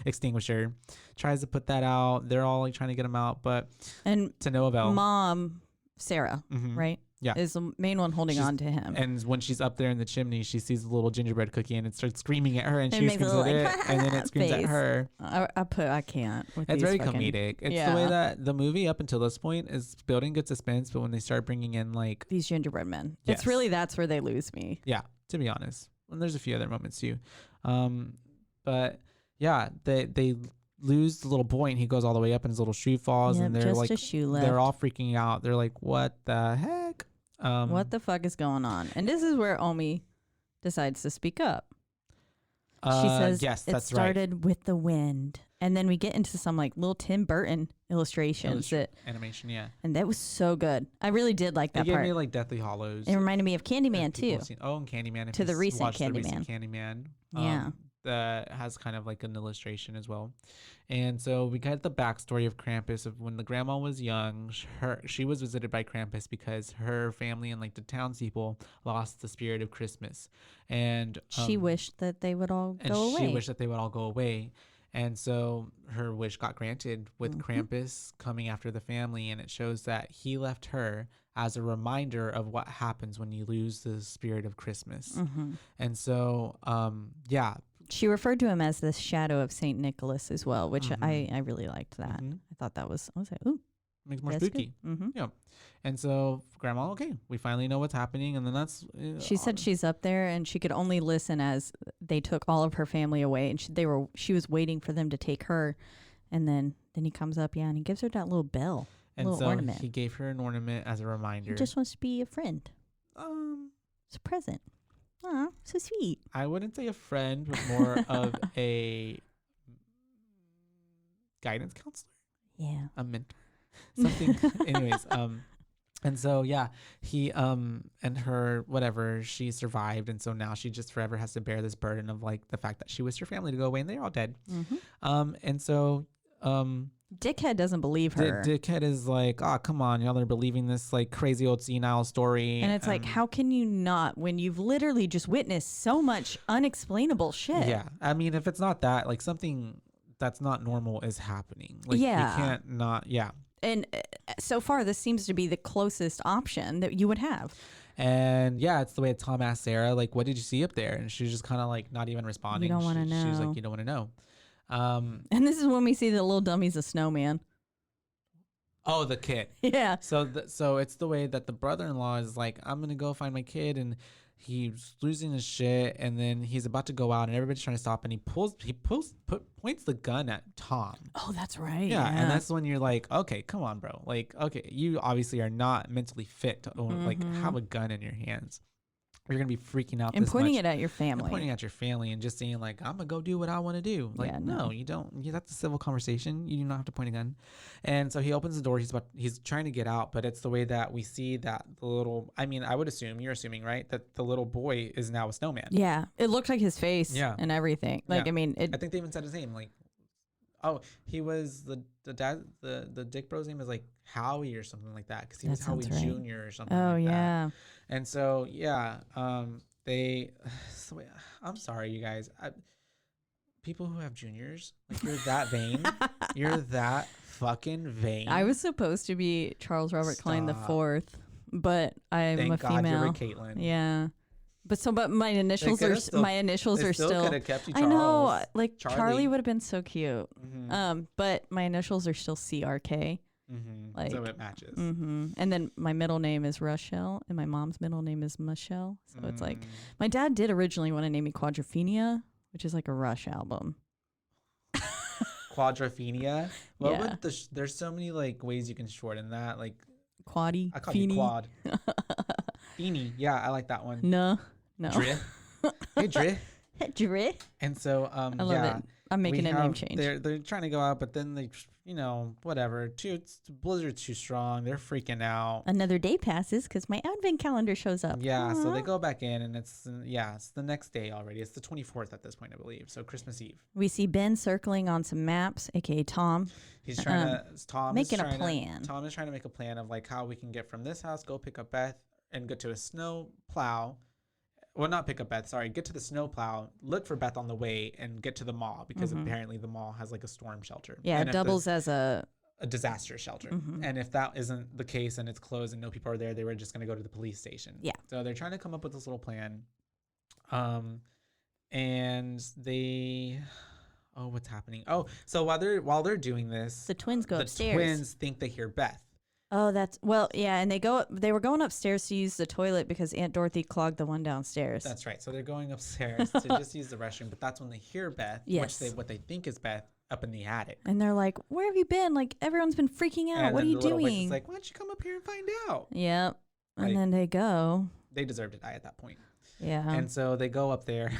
extinguisher, tries to put that out. They're all like trying to get him out, but to no avail. Mom, Sarah, right? Yeah. Is the main one holding on to him. And when she's up there in the chimney, she sees the little gingerbread cookie and it starts screaming at her, and she screams at it, and then it screams at her. I can't. It's very comedic. It's the way that the movie up until this point is building good suspense, but when they start bringing in like these gingerbread men, it's really that's where they lose me. Yeah, to be honest. And there's a few other moments too. But yeah, they lose the little boy, and he goes all the way up and his little shoe falls, and they're like, they're all freaking out. They're like, what the heck? What the fuck is going on? And this is where Omi decides to speak up. She says, yes, it started with the wind. And then we get into some like little Tim Burton illustrations. Animation, yeah. And that was so good. I really did like that part. It gave me like Deathly Hallows. It reminded me of Candyman too. And Candyman. To the recent Candyman. Yeah. That has kind of like an illustration as well. And so we got the backstory of Krampus of when the grandma was young. She was visited by Krampus because her family and like the townspeople lost the spirit of Christmas, and she wished that they would all go away. She wished that they would all go away. And so her wish got granted with Krampus coming after the family. And it shows that he left her as a reminder of what happens when you lose the spirit of Christmas. And so, yeah. She referred to him as the shadow of Saint Nicholas as well, which I really liked that. I thought that was, I was like, ooh. Makes more spooky. Yeah. And so Grandma, okay, we finally know what's happening. And then that's... she said she's up there and she could only listen as they took all of her family away. And she was waiting for them to take her. And then he comes up, and he gives her that little bell. And little so ornament. he gave her an ornament as a reminder. He just wants to be a friend. It's a present. Aw, so sweet. I wouldn't say a friend, but more of a guidance counselor. Yeah. A mentor. Something. Anyways, and so yeah, he and her, whatever, she survived, and so now she just forever has to bear this burden of like the fact that she wished her family to go away and they're all dead. And so Dickhead doesn't believe her. Dickhead is like, oh, come on, y'all are believing this like crazy old senile story. And it's like, how can you not when you've literally just witnessed so much unexplainable shit? Yeah. I mean, if it's not that, like something that's not normal is happening. Like you can't not, And so far, this seems to be the closest option that you would have. And yeah, it's the way Tom asked Sarah, like, what did you see up there? And she's just kind of like not even responding. You don't want to know. She's like, you don't want to know. And this is when we see the little dummy's a snowman. Oh, the kid. Yeah. So it's the way that the brother-in-law is like, I'm going to go find my kid. And he's losing his shit. And then he's about to go out and everybody's trying to stop. And he points the gun at Tom. Oh, that's right. Yeah. And that's when you're like, okay, come on, bro. Like, okay, you obviously are not mentally fit to own, like have a gun in your hands. You're going to be freaking out and this pointing much. it at your family. And pointing at your family and just saying like, I'm going to go do what I want to do. Like, Yeah, no, you don't. That's a civil conversation. You do not have to point a gun. And so he opens the door. He's trying to get out, but it's the way that we see that the little, I mean, I would assume, you're assuming, right? That the little boy is now a snowman. Yeah. It looked like his face and everything. Like, Yeah. I mean, I think they even said his name. Like, oh, he was the dad, the Dick Bro's name is like Howie or something like that. Cause he was Howie right. Jr. or something oh, like that. yeah. And so, yeah, I'm sorry, you guys. People who have juniors, like you're that vain. You're that fucking vain. I was supposed to be Charles Robert Klein the fourth, but I'm Thank a God female. you're with Caitlin. Yeah. But my initials are still could have kept you Charles. I know, like Charlie. Charlie would have been so cute. Mm-hmm. But my initials are still CRK. Mm-hmm. Like, so it matches. Mm-hmm. And then my middle name is Rochelle, and my mom's middle name is Michelle. So it's like, my dad did originally want to name me Quadrophenia, which is like a Rush album. Quadrophenia. What would there's so many like ways you can shorten that. Like Quaddy. I call you Quad. Feeny. Yeah, I like that one. No. Dre. Hey Dre. Dre. And so I love it. I'm making a name change. They're trying to go out, but then they, whatever. Blizzard's too strong. They're freaking out. Another day passes because my advent calendar shows up. Yeah, Aww. so they go back in, and it's the next day already. It's the 24th at this point, I believe. So Christmas Eve. We see Ben circling on some maps, aka Tom. He's trying to. Tom is trying to make a plan of like how we can get from this house, go pick up Beth, and get to a snow plow. Well, not pick up Beth, sorry. Get to the snow plow, look for Beth on the way, and get to the mall because apparently the mall has like a storm shelter. Yeah, it doubles as a disaster shelter. And if that isn't the case and it's closed and no people are there, they were just going to go to the police station. Yeah. So they're trying to come up with this little plan. And they... Oh, what's happening? Oh, so while they're doing this... The twins go upstairs. The twins think they hear Beth. Oh, yeah, and they were going upstairs to use the toilet because Aunt Dorothy clogged the one downstairs. That's right. So they're going upstairs to just use the restroom, but that's when they hear Beth, what they think is Beth, up in the attic. And they're like, "Where have you been? Like everyone's been freaking out. And what are you doing?" It's like, "Why don't you come up here and find out?" Yep. And like, then they go. They deserve to die at that point. Yeah. And so they go up there.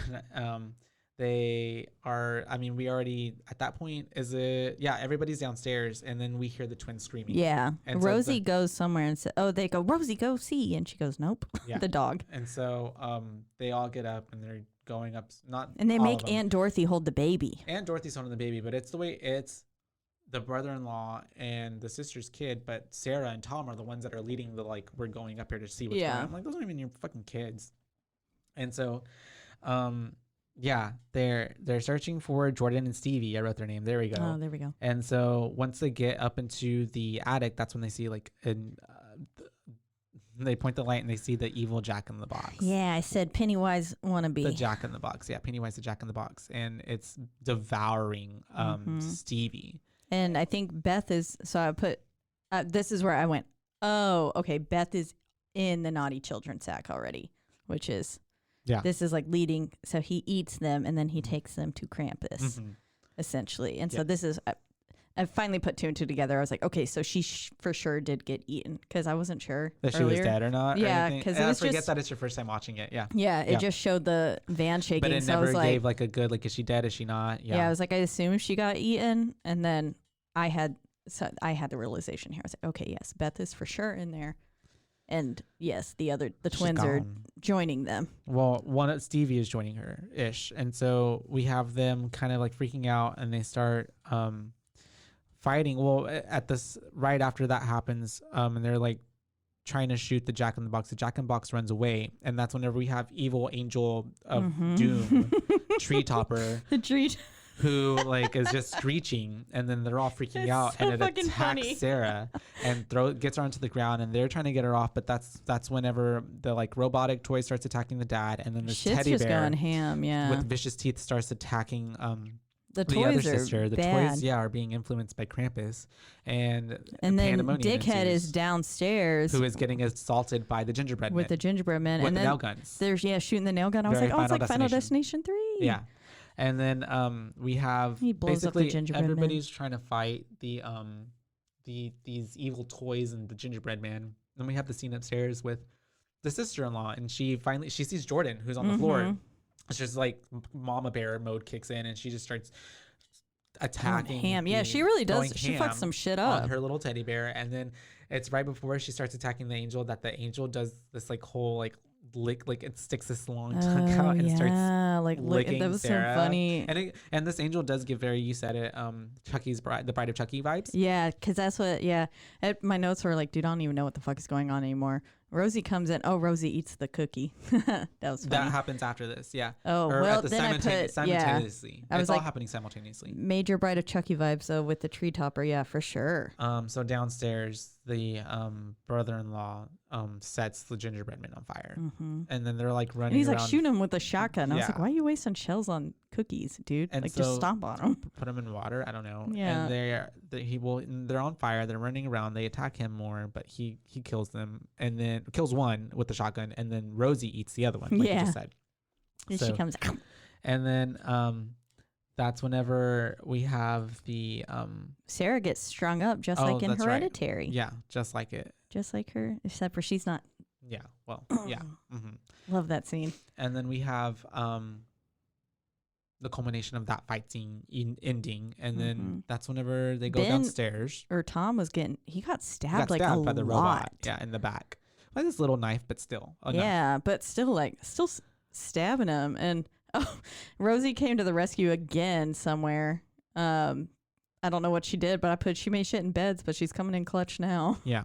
They are, I mean, we already, at that point, everybody's downstairs, and then we hear the twins screaming. Yeah. And Rosie goes somewhere and says, they go, "Rosie, go see." And she goes, "Nope." Yeah. The dog. And so they all get up, and they're going up, and they make Aunt Dorothy hold the baby. Aunt Dorothy's holding the baby, but it's the way it's the brother-in-law and the sister's kid, but Sarah and Tom are the ones that are leading the, like, we're going up here to see what's going on. I'm like, those aren't even your fucking kids. And so, Yeah, they're searching for Jordan and Stevie. I wrote their name. There we go. Oh, there we go. And so once they get up into the attic, that's when they see like they point the light and they see the evil Jack in the Box. Yeah, I said Pennywise wannabe. The Jack in the Box. Yeah, Pennywise the Jack in the Box, and it's devouring Stevie. And I think Beth is. So I put. This is where I went. Oh, okay. Beth is in the naughty children sack already, which is. Yeah. This is like leading. So he eats them and then he takes them to Krampus, essentially. And so this is. I finally put 2 and 2 together. I was like, okay, so she for sure did get eaten because I wasn't sure that earlier. She was dead or not. Yeah, because I forget that it's your first time watching it. Yeah. Yeah, it just showed the van shaking. But it so never I was like, gave like a good like, is she dead? Is she not? Yeah, I was like, I assume she got eaten, and then I had the realization here. I was like, okay, yes, Beth is for sure in there, and yes, the twins are joining them. Well, Stevie is joining her ish, and so we have them kind of like freaking out, and they start fighting. Well, at this right after that happens, and they're like trying to shoot the Jack in the Box. The Jack in the Box runs away, and that's whenever we have evil angel of doom, Tree Topper, the tree. Who like is just screeching, and then they're all freaking out, so and it attacks funny. Sarah and gets her onto the ground, and they're trying to get her off, but that's whenever the like robotic toy starts attacking the dad, and then this Shit's teddy just bear going ham, yeah. with vicious teeth starts attacking the the toys other are sister. The bad. toys, are being influenced by Krampus, and then pandemonium Dickhead ensues, is downstairs, who is getting assaulted by the gingerbread with men, the gingerbread men, with and the then nail guns. there's shooting the nail gun. I was Very like, oh, it's Final like Final Destination. Destination 3. Yeah. And then we have He blows up the basically gingerbread man. everybody's trying to fight these evil toys and the gingerbread man. Then we have the scene upstairs with the sister-in-law, and she sees Jordan, who's on the floor. It's just like mama bear mode kicks in, and she just starts attacking ham. Yeah, she really does. She fucks some shit up on her little teddy bear. And then it's right before she starts attacking the angel that the angel does this like whole like lick, like it sticks this long tongue out and starts like licking that was Sarah. so funny. And this angel does give very, you said it, Chucky's bride, the Bride of Chucky vibes. Yeah, because that's what. Yeah, my notes were like, dude, I don't even know what the fuck is going on anymore. Rosie comes in. Oh, Rosie eats the cookie. That was funny. That happens after this. Yeah. Oh, or well, at the then I put simultaneously. I was it's all like, happening simultaneously. Major Bride of Chucky vibes though with the tree topper. Yeah, for sure. So downstairs, the brother-in-law sets the gingerbread man on fire, and then they're like running. And he's around. Like shooting him with a shotgun. I was Yeah. like, why are you wasting shells on cookies, dude? And like so just stomp on them. Put them in water. I don't know. Yeah. And they're on fire. They're running around. They attack him more, but he kills them, and then kills one with the shotgun, and then Rosie eats the other one. Like you just said. And she comes out. And then that's whenever we have the Sarah gets strung up just like in Hereditary. Right. Yeah, just like it. Just like her, except for she's not. Yeah. Well. Yeah. Love that scene. And then we have the culmination of that fight scene ending, and then that's whenever they go downstairs. Or Tom he got stabbed like by a the lot. robot. Yeah, in the back. Like this little knife, but still. Yeah, but still stabbing him. And Rosie came to the rescue again somewhere. I don't know what she did, but she made shit in beds, but she's coming in clutch now. Yeah.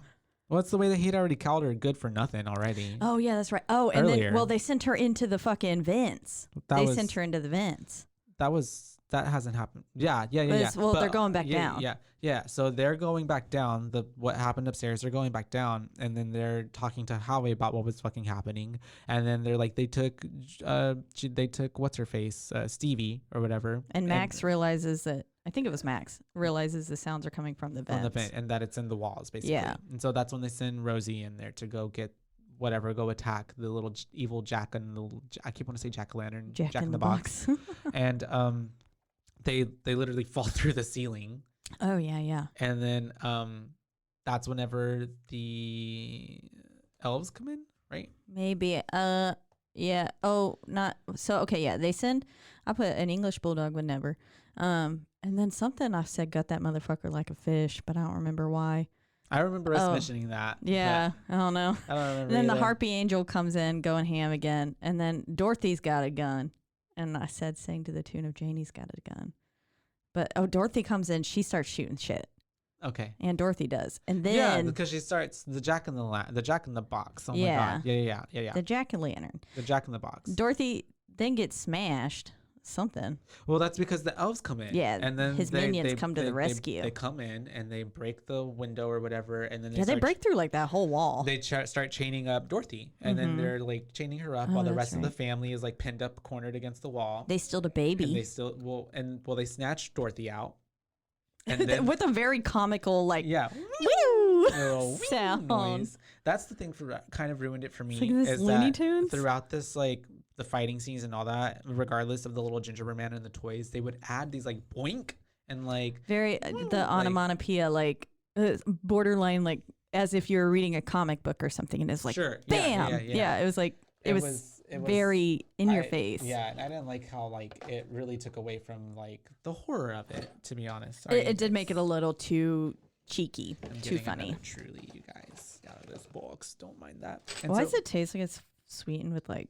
Well, it's the way that he'd already called her good for nothing already. Oh, yeah, that's right. Oh, and Earlier. then, they sent her into the fucking vents. Sent her into the vents. That hasn't happened. Yeah. Well, they're going back down. Yeah. So they're going back down. What happened upstairs, they're going back down, and then they're talking to Howie about what was fucking happening. And then they're like, they took what's her face, Stevie or whatever. And Max realizes that. I think it was Max realizes the sounds are coming from the vents. From the vent, and that it's in the walls, basically. Yeah. And so that's when they send Rosie in there to go get go attack the little evil Jack and I keep wanting to say Jack-o'-lantern, Jack in the Box. And they literally fall through the ceiling. Oh yeah. And then that's whenever the elves come in, right? Maybe. Yeah. Oh, not so. Okay. Yeah. They send. I put an English bulldog would never. And then something I said got that motherfucker like a fish, but I don't remember why. I remember us mentioning that. Yeah, I don't know. I don't remember. And then either. the harpy angel comes in, going ham again, and then Dorothy's got a gun, and I said, "Sing to the tune of Janie's got a gun," but Dorothy comes in, she starts shooting shit. Okay. And Dorothy does, and then because she starts the Jack in the Box. Oh yeah. my god. Yeah. The Jack-o'-lantern. The Jack in the Box. Dorothy then gets smashed something. Well, that's because the elves come in. Yeah, and then his minions come to the rescue. They come in and they break the window or whatever, and then they break through like that whole wall. They start chaining up Dorothy, and then they're like chaining her up while the rest of the family is like pinned up, cornered against the wall. They steal the baby. And they still they snatch Dorothy out, and then, with a very comical sound. Noise. That's the thing for kind of ruined it for me. It's like this is Looney that Tunes? throughout this like the fighting scenes and all that, regardless of the little gingerbread man and the toys, they would add these like boink and like very the onomatopoeia borderline like as if you're reading a comic book or something, and it's like bam. It was like it was very in your face. Yeah, and I didn't like how like it really took away from like the horror of it, to be honest. It did make it a little too cheeky, too funny. Truly, you guys, out of this box, don't mind that. Why does it taste like it's sweetened with like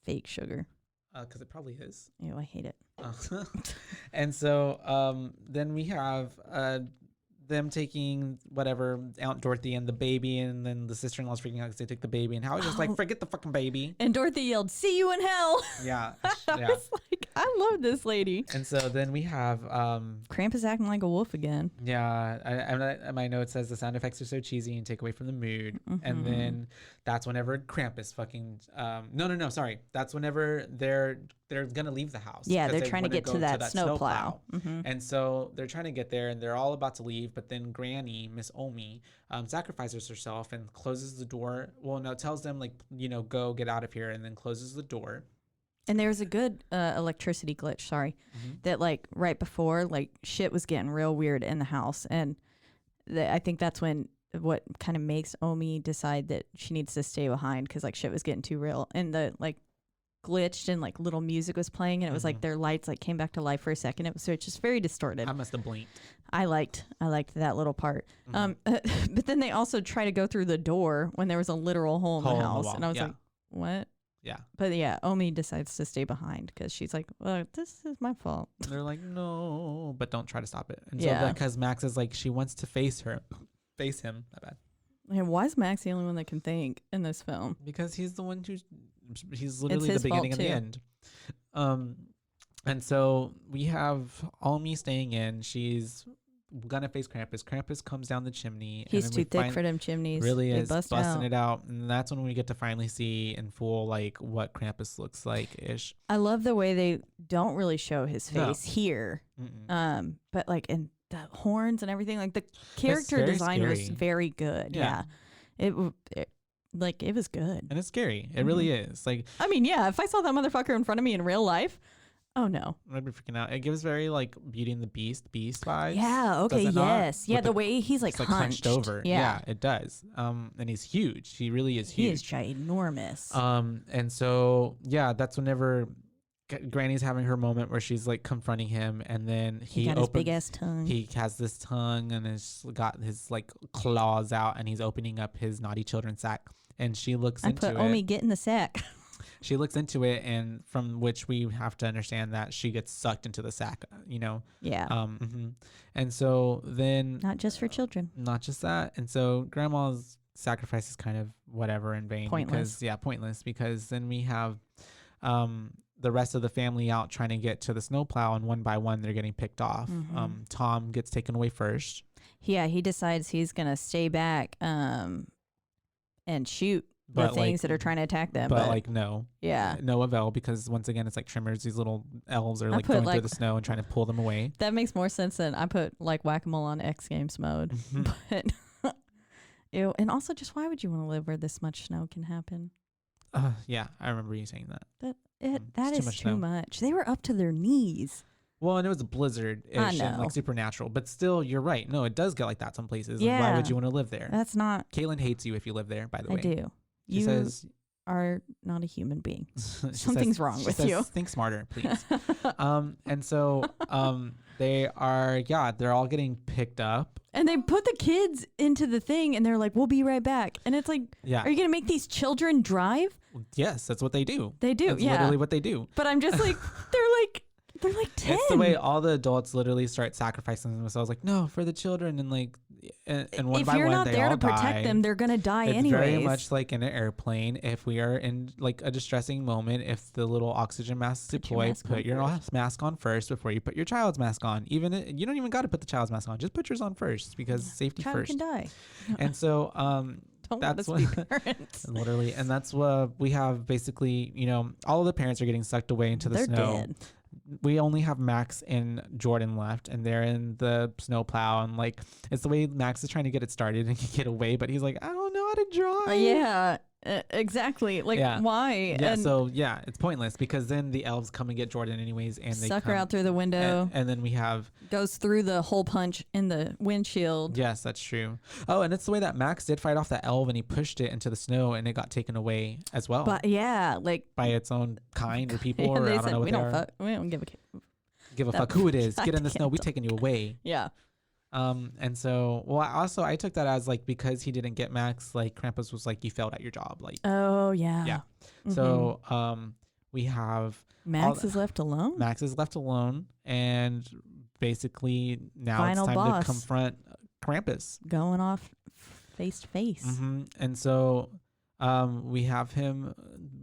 fake sugar? Because it probably is. Ew, I hate it. And so then we have them taking whatever Aunt Dorothy and the baby, and then the sister-in-law's freaking out because they take the baby, and Howie's just like, forget the fucking baby. And Dorothy yelled, "See you in hell." Yeah. I was like, I love this lady. And so then we have Krampus acting like a wolf again. Yeah, my note says the sound effects are so cheesy and take away from the mood. And then that's whenever Krampus fucking sorry, that's whenever they're gonna leave the house. Yeah, they're trying to get to that snowplow. And so they're trying to get there, and they're all about to leave, but then Granny, Miss Omi, sacrifices herself and closes the door. Well, no, tells them like, go get out of here, and then closes the door. And there was a good electricity glitch, that like right before like shit was getting real weird in the house. And I think that's when what kind of makes Omi decide that she needs to stay behind, because like shit was getting too real. And the like glitched and like little music was playing, and it was like their lights like came back to life for a second. It was just very distorted. I must have blinked. I liked that little part. But then they also try to go through the door when there was a literal hole in the house. And I was like, what? Yeah. But yeah, Omi decides to stay behind because she's like, well, this is my fault. They're like, no, but don't try to stop it. And so because Max is like, she wants to face him. My bad. And why is Max the only one that can think in this film? Because he's the one he's literally the beginning and the end. And so we have Omi staying in. She's gonna face Krampus. Krampus comes down the chimney. He's too thick for them chimneys. Really is busting it out. And that's when we get to finally see in full like what Krampus looks like ish. I love the way they don't really show his face here. But like in the horns and everything, like the character design was very good. Yeah. It was good. And it's scary. It really is. Like, I mean, yeah, if I saw that motherfucker in front of me in real life, oh no, I'd be freaking out. It gives very like Beauty and the Beast vibes. Yeah. Okay. Yes. Yeah. The way he's like hunched over. Yeah, it does. And he's huge. He really is huge. He is ginormous. And so yeah, that's whenever Granny's having her moment where she's like confronting him, and then he got his big ass tongue. He has this tongue and has got his like claws out, and he's opening up his naughty children sack, and she looks into it. I put Omi get in the sack. She looks into it, and from which we have to understand that she gets sucked into the sack, Yeah. And so then not just for children. Not just that. And so Grandma's sacrifice is kind of whatever in vain. Pointless. Pointless, because then we have the rest of the family out trying to get to the snowplow, and one by one they're getting picked off. Tom gets taken away first. Yeah, he decides he's gonna stay back and shoot the things that are trying to attack them. But like no. Yeah. No avail, because once again it's like trimmers. These little elves are like going through the snow and trying to pull them away. That makes more sense than I put like whack-a-mole on X Games mode. But ew. And also, just why would you want to live where this much snow can happen? Yeah, I remember you saying that. That is too much. They were up to their knees. Well, and it was a blizzard-ish and like supernatural, but still, you're right. No, it does get like that some places. Yeah. Why would you want to live there? That's not. Caitlin hates you if you live there, by the way. I do. She says are not a human being. Something's wrong with you. Think smarter, please. And so they're all getting picked up. And they put the kids into the thing, and they're like, we'll be right back. And it's like, are you going to make these children drive? Yes, that's what they do. They do, that's literally what they do. But I'm just like, they're like They're like 10. It's the way all the adults literally start sacrificing themselves. Like, no, for the children, and like, and one if by you're one not they there all to protect die. them, they're gonna die It's anyways. very much like in an airplane. If we are in like a distressing moment, if the little oxygen mask is deployed, put your mask on first before you put your child's mask on. You don't even got to put the child's mask on. Just put yours on first because safety Child first. can die. And so, Don't that's let us what be parents. literally, and that's what we have. Basically, all of the parents are getting sucked away into the They're snow. dead. We only have Max and Jordan left, and they're in the snow plow, and like it's the way Max is trying to get it started and get away, but he's like, I don't know how to drive. Yeah, exactly. Like, why? Yeah, and so it's pointless because then the elves come and get Jordan anyways, and they suck her out through the window. and then we have Goes through the hole punch in the windshield. yes, that's true. Oh, and it's the way that Max did fight off that elf, and he pushed it into the snow, and it got taken away as well. But yeah, like by its own kind or people, yeah, or they I don't said, know what we they don't are. fuck, we don't give Give a that- fuck who it is. I Get in the snow. can't We tell. taking you away. Yeah. And so, I took that as like because he didn't get Max, like Krampus was like, you failed at your job. Like, Oh yeah. yeah. Mhm. So, we have Max is left alone. Max is left alone, and basically now Final it's time boss. to confront Krampus. Going off face to face. And so, we have him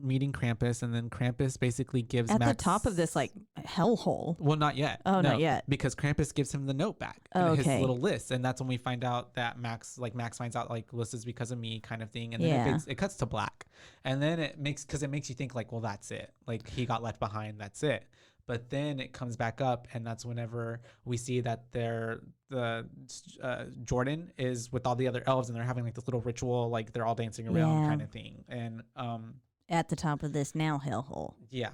meeting Krampus, and then Krampus basically gives At Max the top of this like hellhole. Well, not yet. Oh, No, not yet. Because Krampus gives him the note back. Oh, his okay. little list, and that's when we find out that Max finds out like this is because of me kind of thing, and then Yeah. it cuts to black, and then it makes you think like, well, that's it. Like he got left behind. That's it. But then it comes back up, and that's whenever we see that Jordan is with all the other elves, and they're having like this little ritual, like they're all dancing around Yeah. kind of thing, and At the top of this now hellhole. yeah,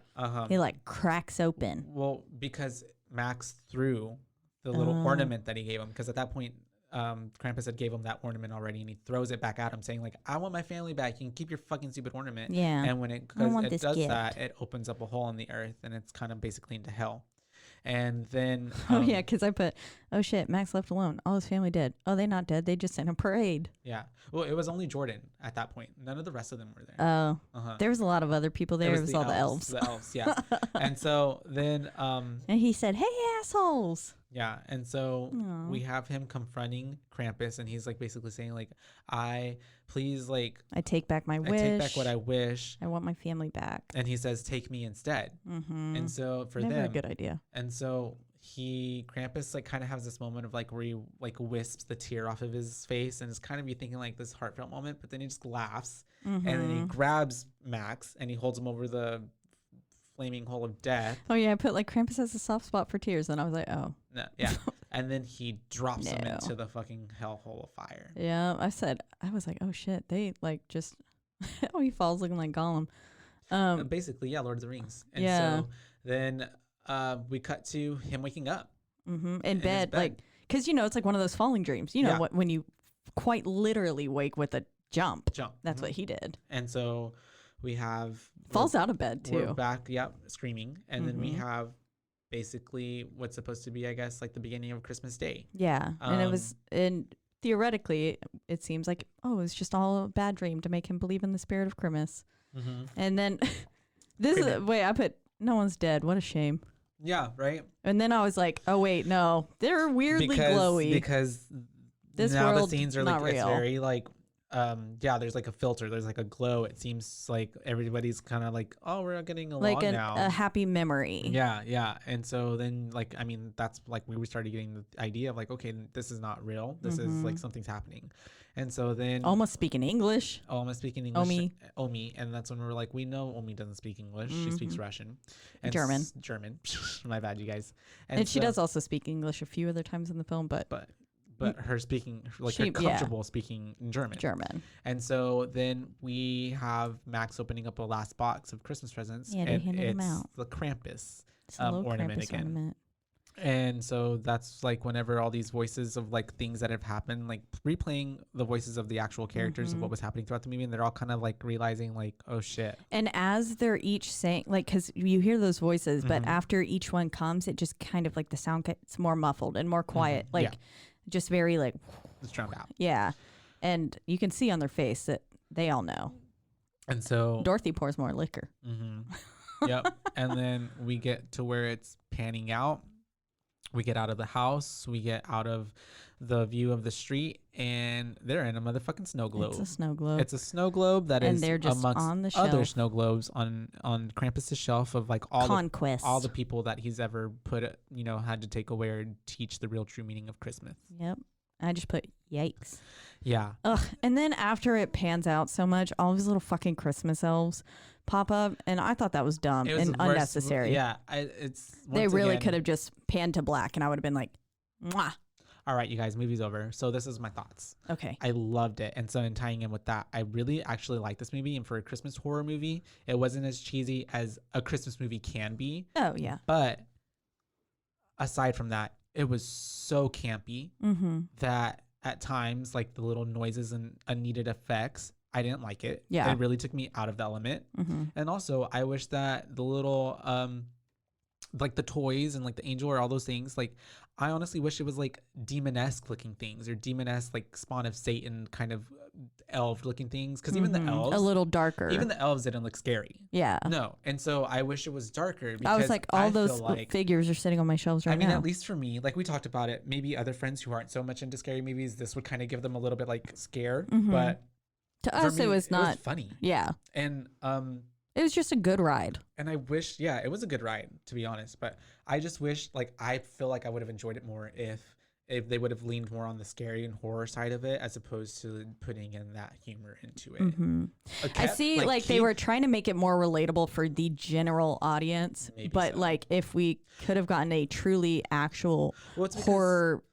He like cracks open. Well, because Max threw the little ornament that he gave him, because at that point, Krampus had gave him that ornament already, and he throws it back at him, saying like, "I want my family back. You can keep your fucking stupid ornament." Yeah. And when it want does this gift. that, it opens up a hole in the earth, and it's kind of basically into hell. And then Oh yeah, because I put, oh shit, Max left alone. All his family dead. Oh, they're not dead. They just in a parade. yeah. Well, it was only Jordan at that point. None of the rest of them were there. Oh, Uh-huh. there was a lot of other people there. It was all the elves. The elves, yeah. And so then And he said, "Hey assholes." yeah, and so Aw. we have him confronting Krampus, and he's like basically saying like, I take back my wish. I take back what I wish. I want my family back. And he says, take me instead. Mm-hmm. And so for Never them, a good idea. and so Krampus like kind of has this moment of like where he like wisps the tear off of his face, and it's kind of you thinking like this heartfelt moment, but then he just laughs, and then he grabs Max and he holds him over the flaming hole of death. Oh yeah, I put like Krampus has a soft spot for tears, and I was like, oh. No, yeah. And then he drops him No. into the fucking hellhole of fire. Yeah, I was like, oh shit, they like just, oh, he falls looking like Gollum. Basically, yeah, Lord of the Rings. And Yeah. so then we cut to him waking up. In his bed, bed. like, because you know it's like one of those falling dreams. You know Yeah. what, when you quite literally wake with a jump. Jump. That's what he did. And so we have Falls out of bed We're too. back, screaming, and then we Mhm. have basically what's supposed to be, I guess, like the beginning of Christmas Day. Yeah, and it was, and theoretically, it seems like, oh, it was just all a bad dream to make him believe in the spirit of Christmas. Mm-hmm. And then this is Creepy. wait, I put no one's dead. What a shame. Yeah, right. And then I was like, oh wait, no, they're weirdly glowy. Because This now world, the scenes are not like it's real. very like there's like a filter, there's like a glow. It seems like everybody's kind of like, oh, we're getting along Like now. a happy memory. Yeah. And so then, like, I mean, that's like we started getting the idea of like, okay, this is not real. This is like something's happening. And so then Almost speaking English. I'm speaking English. Omi. Omi. And that's when we were like, we know Omi doesn't speak English. She speaks Russian. And German. German. My bad, you guys. And she so- does also speak English a few other times in the film, but But her speaking, like She- her comfortable speaking in German. German. And so then we have Max opening up a last box of Christmas presents. Yeah, they and handed 'em it's out. the Krampus It's a little ornament Krampus again. ornament. And so that's like whenever all these voices of like things that have happened, like replaying the voices of the actual characters of what was happening throughout the movie, and they're all kind of like realizing like, oh shit. And as they're each saying, like, because you hear those voices, but Mm-hmm. after each one comes, it just kind of like the sound gets more muffled and more quiet. Like, Yeah. just very like, It's drowned out. yeah. And you can see on their face that they all know. And so Dorothy pours more liquor. Yep. And then we get to where it's panning out. We get out of the house. We get out of the view of the street, and they're in a motherfucking snow globe. It's a snow globe. It's a snow globe that and is they're just amongst on the other shelf. snow globes on Krampus's shelf of like all Conquest. all the people that he's ever had to take away or teach the real true meaning of Christmas. Yep. I just put yikes. Yeah. Ugh. And then after it pans out so much, all these little fucking Christmas elves pop up, and I thought that was dumb It was and the worst- unnecessary. Yeah. They really could have just panned to black, and I would have been like, mwah. All right, you guys, movie's over. So this is my thoughts. Okay. I loved it. And so in tying in with that, I really actually like this movie. And for a Christmas horror movie, it wasn't as cheesy as a Christmas movie can be. Oh, yeah. But aside from that, it was so campy that at times, like the little noises and unneeded effects, I didn't like it. Yeah. It really took me out of the element. And also, I wish that the little, like the toys and like the angel or all those things, like I honestly wish it was like demon-esque looking things or demon-esque like spawn of Satan kind of elf looking things. Because even the elves, a little darker. even the elves didn't look scary. Yeah. No. And so I wish it was darker. Because I was like, all those feel like, figures are sitting on my shelves right now. I mean, at least for me, like we talked about it, maybe other friends who aren't so much into scary movies, this would kind of give them a little bit like scare. But to us, me, it was not funny. Yeah. And it was just a good ride. and I wish, yeah, it was a good ride, to be honest. But I just wish, like, I feel like I would have enjoyed it more if they would have leaned more on the scary and horror side of it as opposed to putting in that humor into it. I see, like they were trying to make it more relatable for the general audience, Maybe but so. like if we could have gotten a truly actual Well, it's because- horror,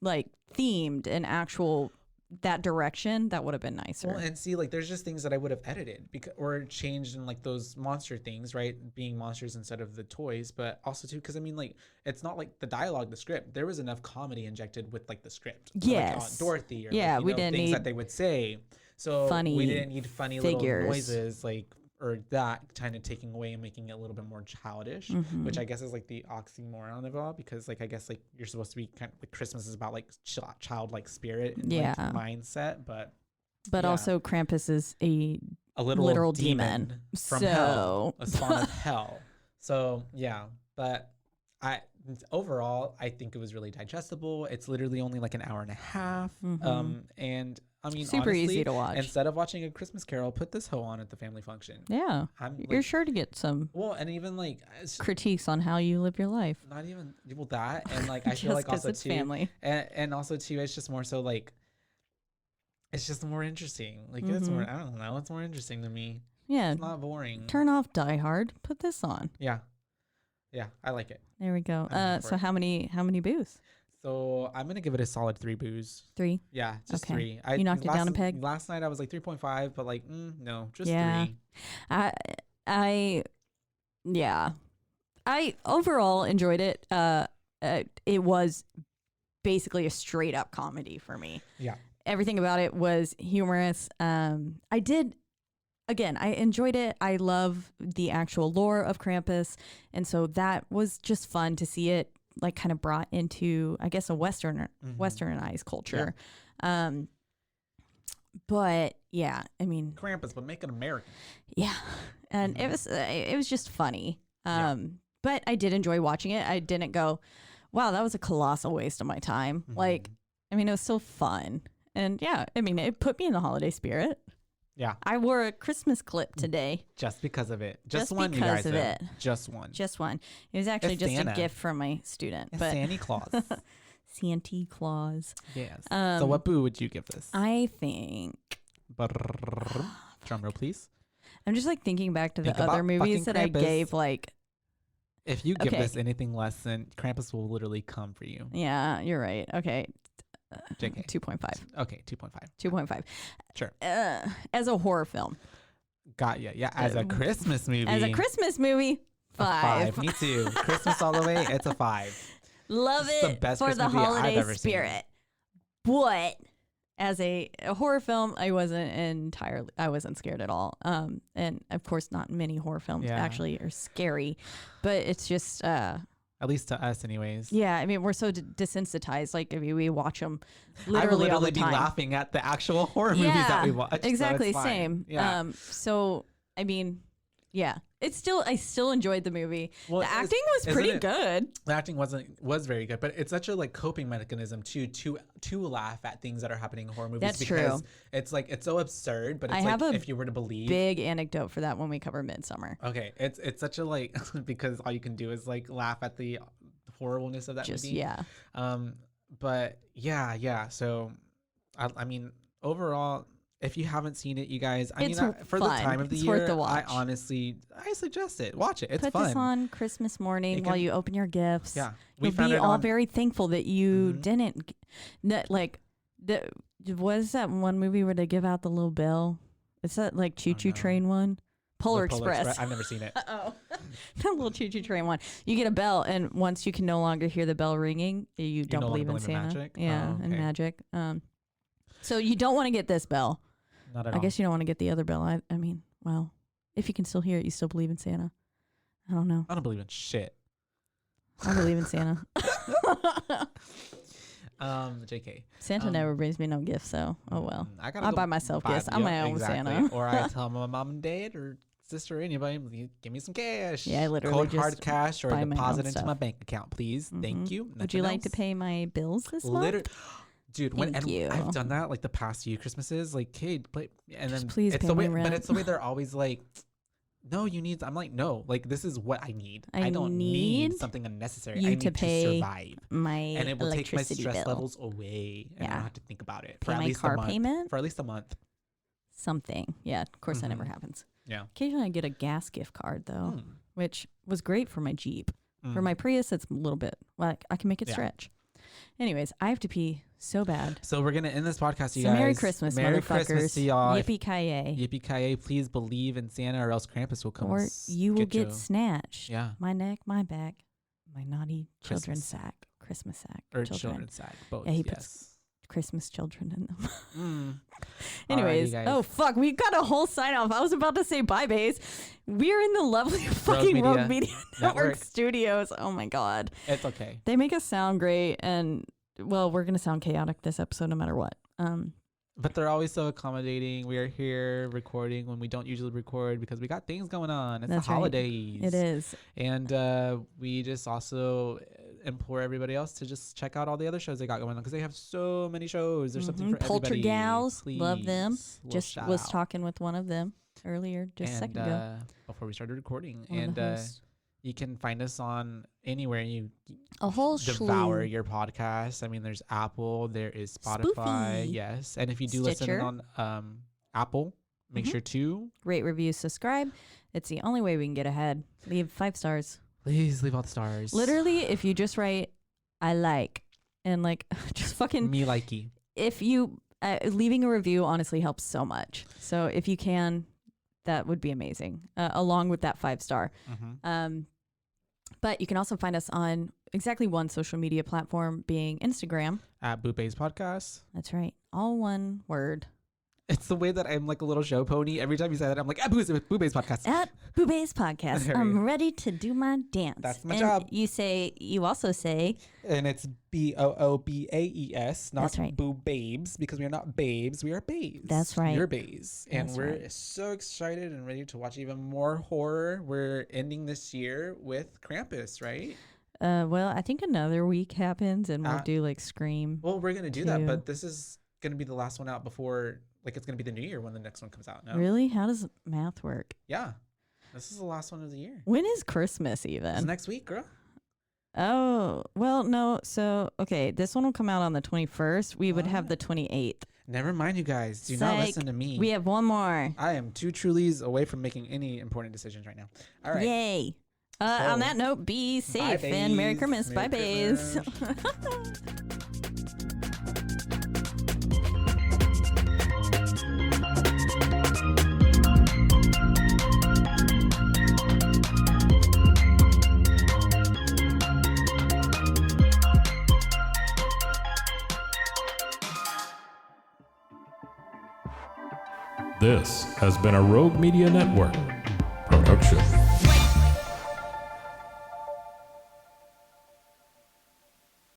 like themed and actual that direction, that would have been nicer. Well, and see, like, there's just things that I would have edited or changed in like those monster things, right? Being monsters instead of the toys, but also too, because I mean, like, it's not like the dialogue, the script. There was enough comedy injected with like the script. Yes. Like, Dorothy. Or, Yeah, like, we didn't things need that they would say. So funny we didn't need funny figures. little noises, like, or that kind of taking away and making it a little bit more childish, which I guess is like the oxymoron of it all, because like I guess like you're supposed to be kind of like Christmas is about like childlike spirit and like, mindset, but yeah. Also Krampus is a little literal demon from hell, a spawn of so hell. So yeah, but overall I think it was really digestible. It's literally only like an hour and a half, and I mean, super honestly, easy to watch. Instead of watching A Christmas Carol, put this hoe on at the family function. Yeah, you're sure to get some and even like critiques on how you live your life. Not even that, and like I feel like also it's too, family, and also too, it's just more so like it's just more interesting. Like it's more, I don't know, it's more interesting to me. Yeah, it's not boring. Turn off Die Hard. Put this on. Yeah, I like it. There we go. So how many boos? So I'm gonna give it a solid 3 boos. 3. Yeah, just okay. 3. You knocked it down a peg. Last night I was like 3.5, but like no, just 3. I overall enjoyed it. It was basically a straight up comedy for me. Yeah. Everything about it was humorous. I enjoyed it. I love the actual lore of Krampus, and so that was just fun to see it like kind of brought into, I guess, a westernized culture. Yeah. But yeah, I mean, Krampus, but make it American. Yeah, and it was just funny. But I did enjoy watching it. I didn't go, wow, that was a colossal waste of my time. Like, I mean, it was still fun, and yeah, I mean, it put me in the holiday spirit. Yeah. I wore a Christmas clip today. Just because of it. Just one, you guys. Of it. Just one. Just one. It was actually just a gift from my student. But Santa Claus. Santa Claus. Yes. So what boo would you give this? I think. Drum roll, please. I'm just like thinking back to the other movies that Krampus. I gave like. If you give this anything less than Krampus will literally come for you. Yeah, you're right. Okay. JK. 2.5. Okay, 2.5. 2.5. Sure. As a horror film. Got ya. Yeah, as a Christmas movie. As a Christmas movie, 5. Me too. Christmas all the way, it's a 5. Love it the best for Christmas the movie holiday I've ever spirit. Seen. But as a horror film, I wasn't scared at all. And of course, not many horror films actually are scary, but it's just at least to us, anyways. Yeah, I mean, we're so desensitized. Like, I mean, we watch them literally I would literally all the time. be laughing at the actual horror movies that we watch. Exactly, so same. Yeah. So, I mean, Yeah. I still enjoyed the movie. Well, the acting was pretty good. The acting was very good, but it's such a like coping mechanism to laugh at things that are happening in horror movies. That's because true. It's like it's so absurd, but it's I like have a if you were to believe. Big anecdote for that when we cover Midsummer. Okay, it's such a like because all you can do is like laugh at the horribleness of that movie. Yeah. But yeah. So, I mean, overall, if you haven't seen it, you guys, for the time of the year, worth the watch. I suggest it. Watch it. It's Put fun. this on Christmas morning while you open your gifts. Yeah, you'll be all very thankful that you didn't. What is that one movie where they give out the little bell? Is that like Choo Choo Train one? Polar Express. I've never seen it. The little Choo Choo Train one. You get a bell, and once you can no longer hear the bell ringing, you don't believe in Santa. Magic? Yeah, okay. and magic. So you don't want to get this bell. Not at all. I guess you don't want to get the other bell. I mean, well, if you can still hear it, you still believe in Santa. I don't know. I don't believe in shit. I believe in Santa. JK. Santa never brings me no gifts, so oh well. I buy myself gifts. I'm my own Santa. Or I tell my mom and dad or sister or anybody, give me some cash. Yeah, I literally cold just hard cash or buy my deposit own into stuff. my bank account, please. Thank you. Would you like to pay my bills this month? Dude, Thank you. I've done that like the past few Christmases, like, hey, play, and Just then please it's pay the way, my but rent. it's the way they're always like, no, you need. I'm like, no, like this is what I need. I don't need something unnecessary. I need to survive. My And it will take my electricity stress bill. levels away, and I don't have to think about it Pay for at my least car a month. payment? For at least a month. Something. Yeah, of course that never happens. Yeah. Occasionally I get a gas gift card though, which was great for my Jeep. For my Prius, it's a little bit like I can make it stretch. Anyways, I have to pee so bad. So we're gonna end this podcast, you So guys. Merry Christmas, Merry motherfuckers. Christmas to y'all. Yippee-ki-yay. Yippee-ki-yay. Please believe in Santa, or else Krampus will come. Or you will get you. snatched. Yeah. My neck, my back, my naughty children's Christmas. sack. Christmas sack. Or children's sack. Both. Yeah, he yes. puts Christmas children in them. Alrighty, Anyways, guys. oh fuck, we got a whole sign off. I was about to say bye, BooBaes. We're in the lovely fucking Rogue Media Network studios. Oh my god, it's okay. They make us sound great, and well, we're gonna sound chaotic this episode no matter what. But they're always so accommodating. We are here recording when we don't usually record because we got things going on. It's That's the right. holidays. It is. And we just also implore everybody else to just check out all the other shows they got going on because they have so many shows. There's something for everybody. Poltergals, Please. love them. Little Just shout was out. talking with one of them earlier, just a second ago. Before we started recording. One of And the hosts. you can find us on anywhere you A whole devour slew. your podcast. I mean, there's Apple, there is Spotify, Spoofy. yes. And if you do Stitcher. listen on Apple, make sure to Rate, review, subscribe. It's the only way we can get ahead. Leave 5 stars. please leave all the stars. Literally, if you just write, I like, and like, just fucking, me likey. if you, leaving a review honestly helps so much. So if you can, that would be amazing, along with that 5-star. But you can also find us on exactly one social media platform, being Instagram. At BooBaes Podcast. That's right. All one word. It's the way that I'm like a little show pony. Every time you say that, I'm like, at BooBaes Podcast. At BooBaes Podcast. There we I'm go. ready to do my dance. That's my And job. You also say, And it's BOOBAES, not That's right. BooBabes, because we are not babes, we are babes. That's right. You're babes. And That's we're right. so excited and ready to watch even more horror. We're ending this year with Krampus, right? well, I think another week happens and we'll do like Scream. Well, we're going to do that, Two. but this is going to be the last one out before, like, it's going to be the new year when the next one comes out. No? Really? How does math work? Yeah. This is the last one of the year. When is Christmas It's even? next week, girl. Oh, well, no. So, okay, this one will come out on the 21st. We would have the 28th. Never mind, you guys. Do not Psych. listen to me. We have one more. I am 2 Trulies away from making any important decisions right now. All right. Yay. On that note, be safe Bye, and Merry babes. Christmas. Merry Bye, babes. This has been a Rogue Media Network production.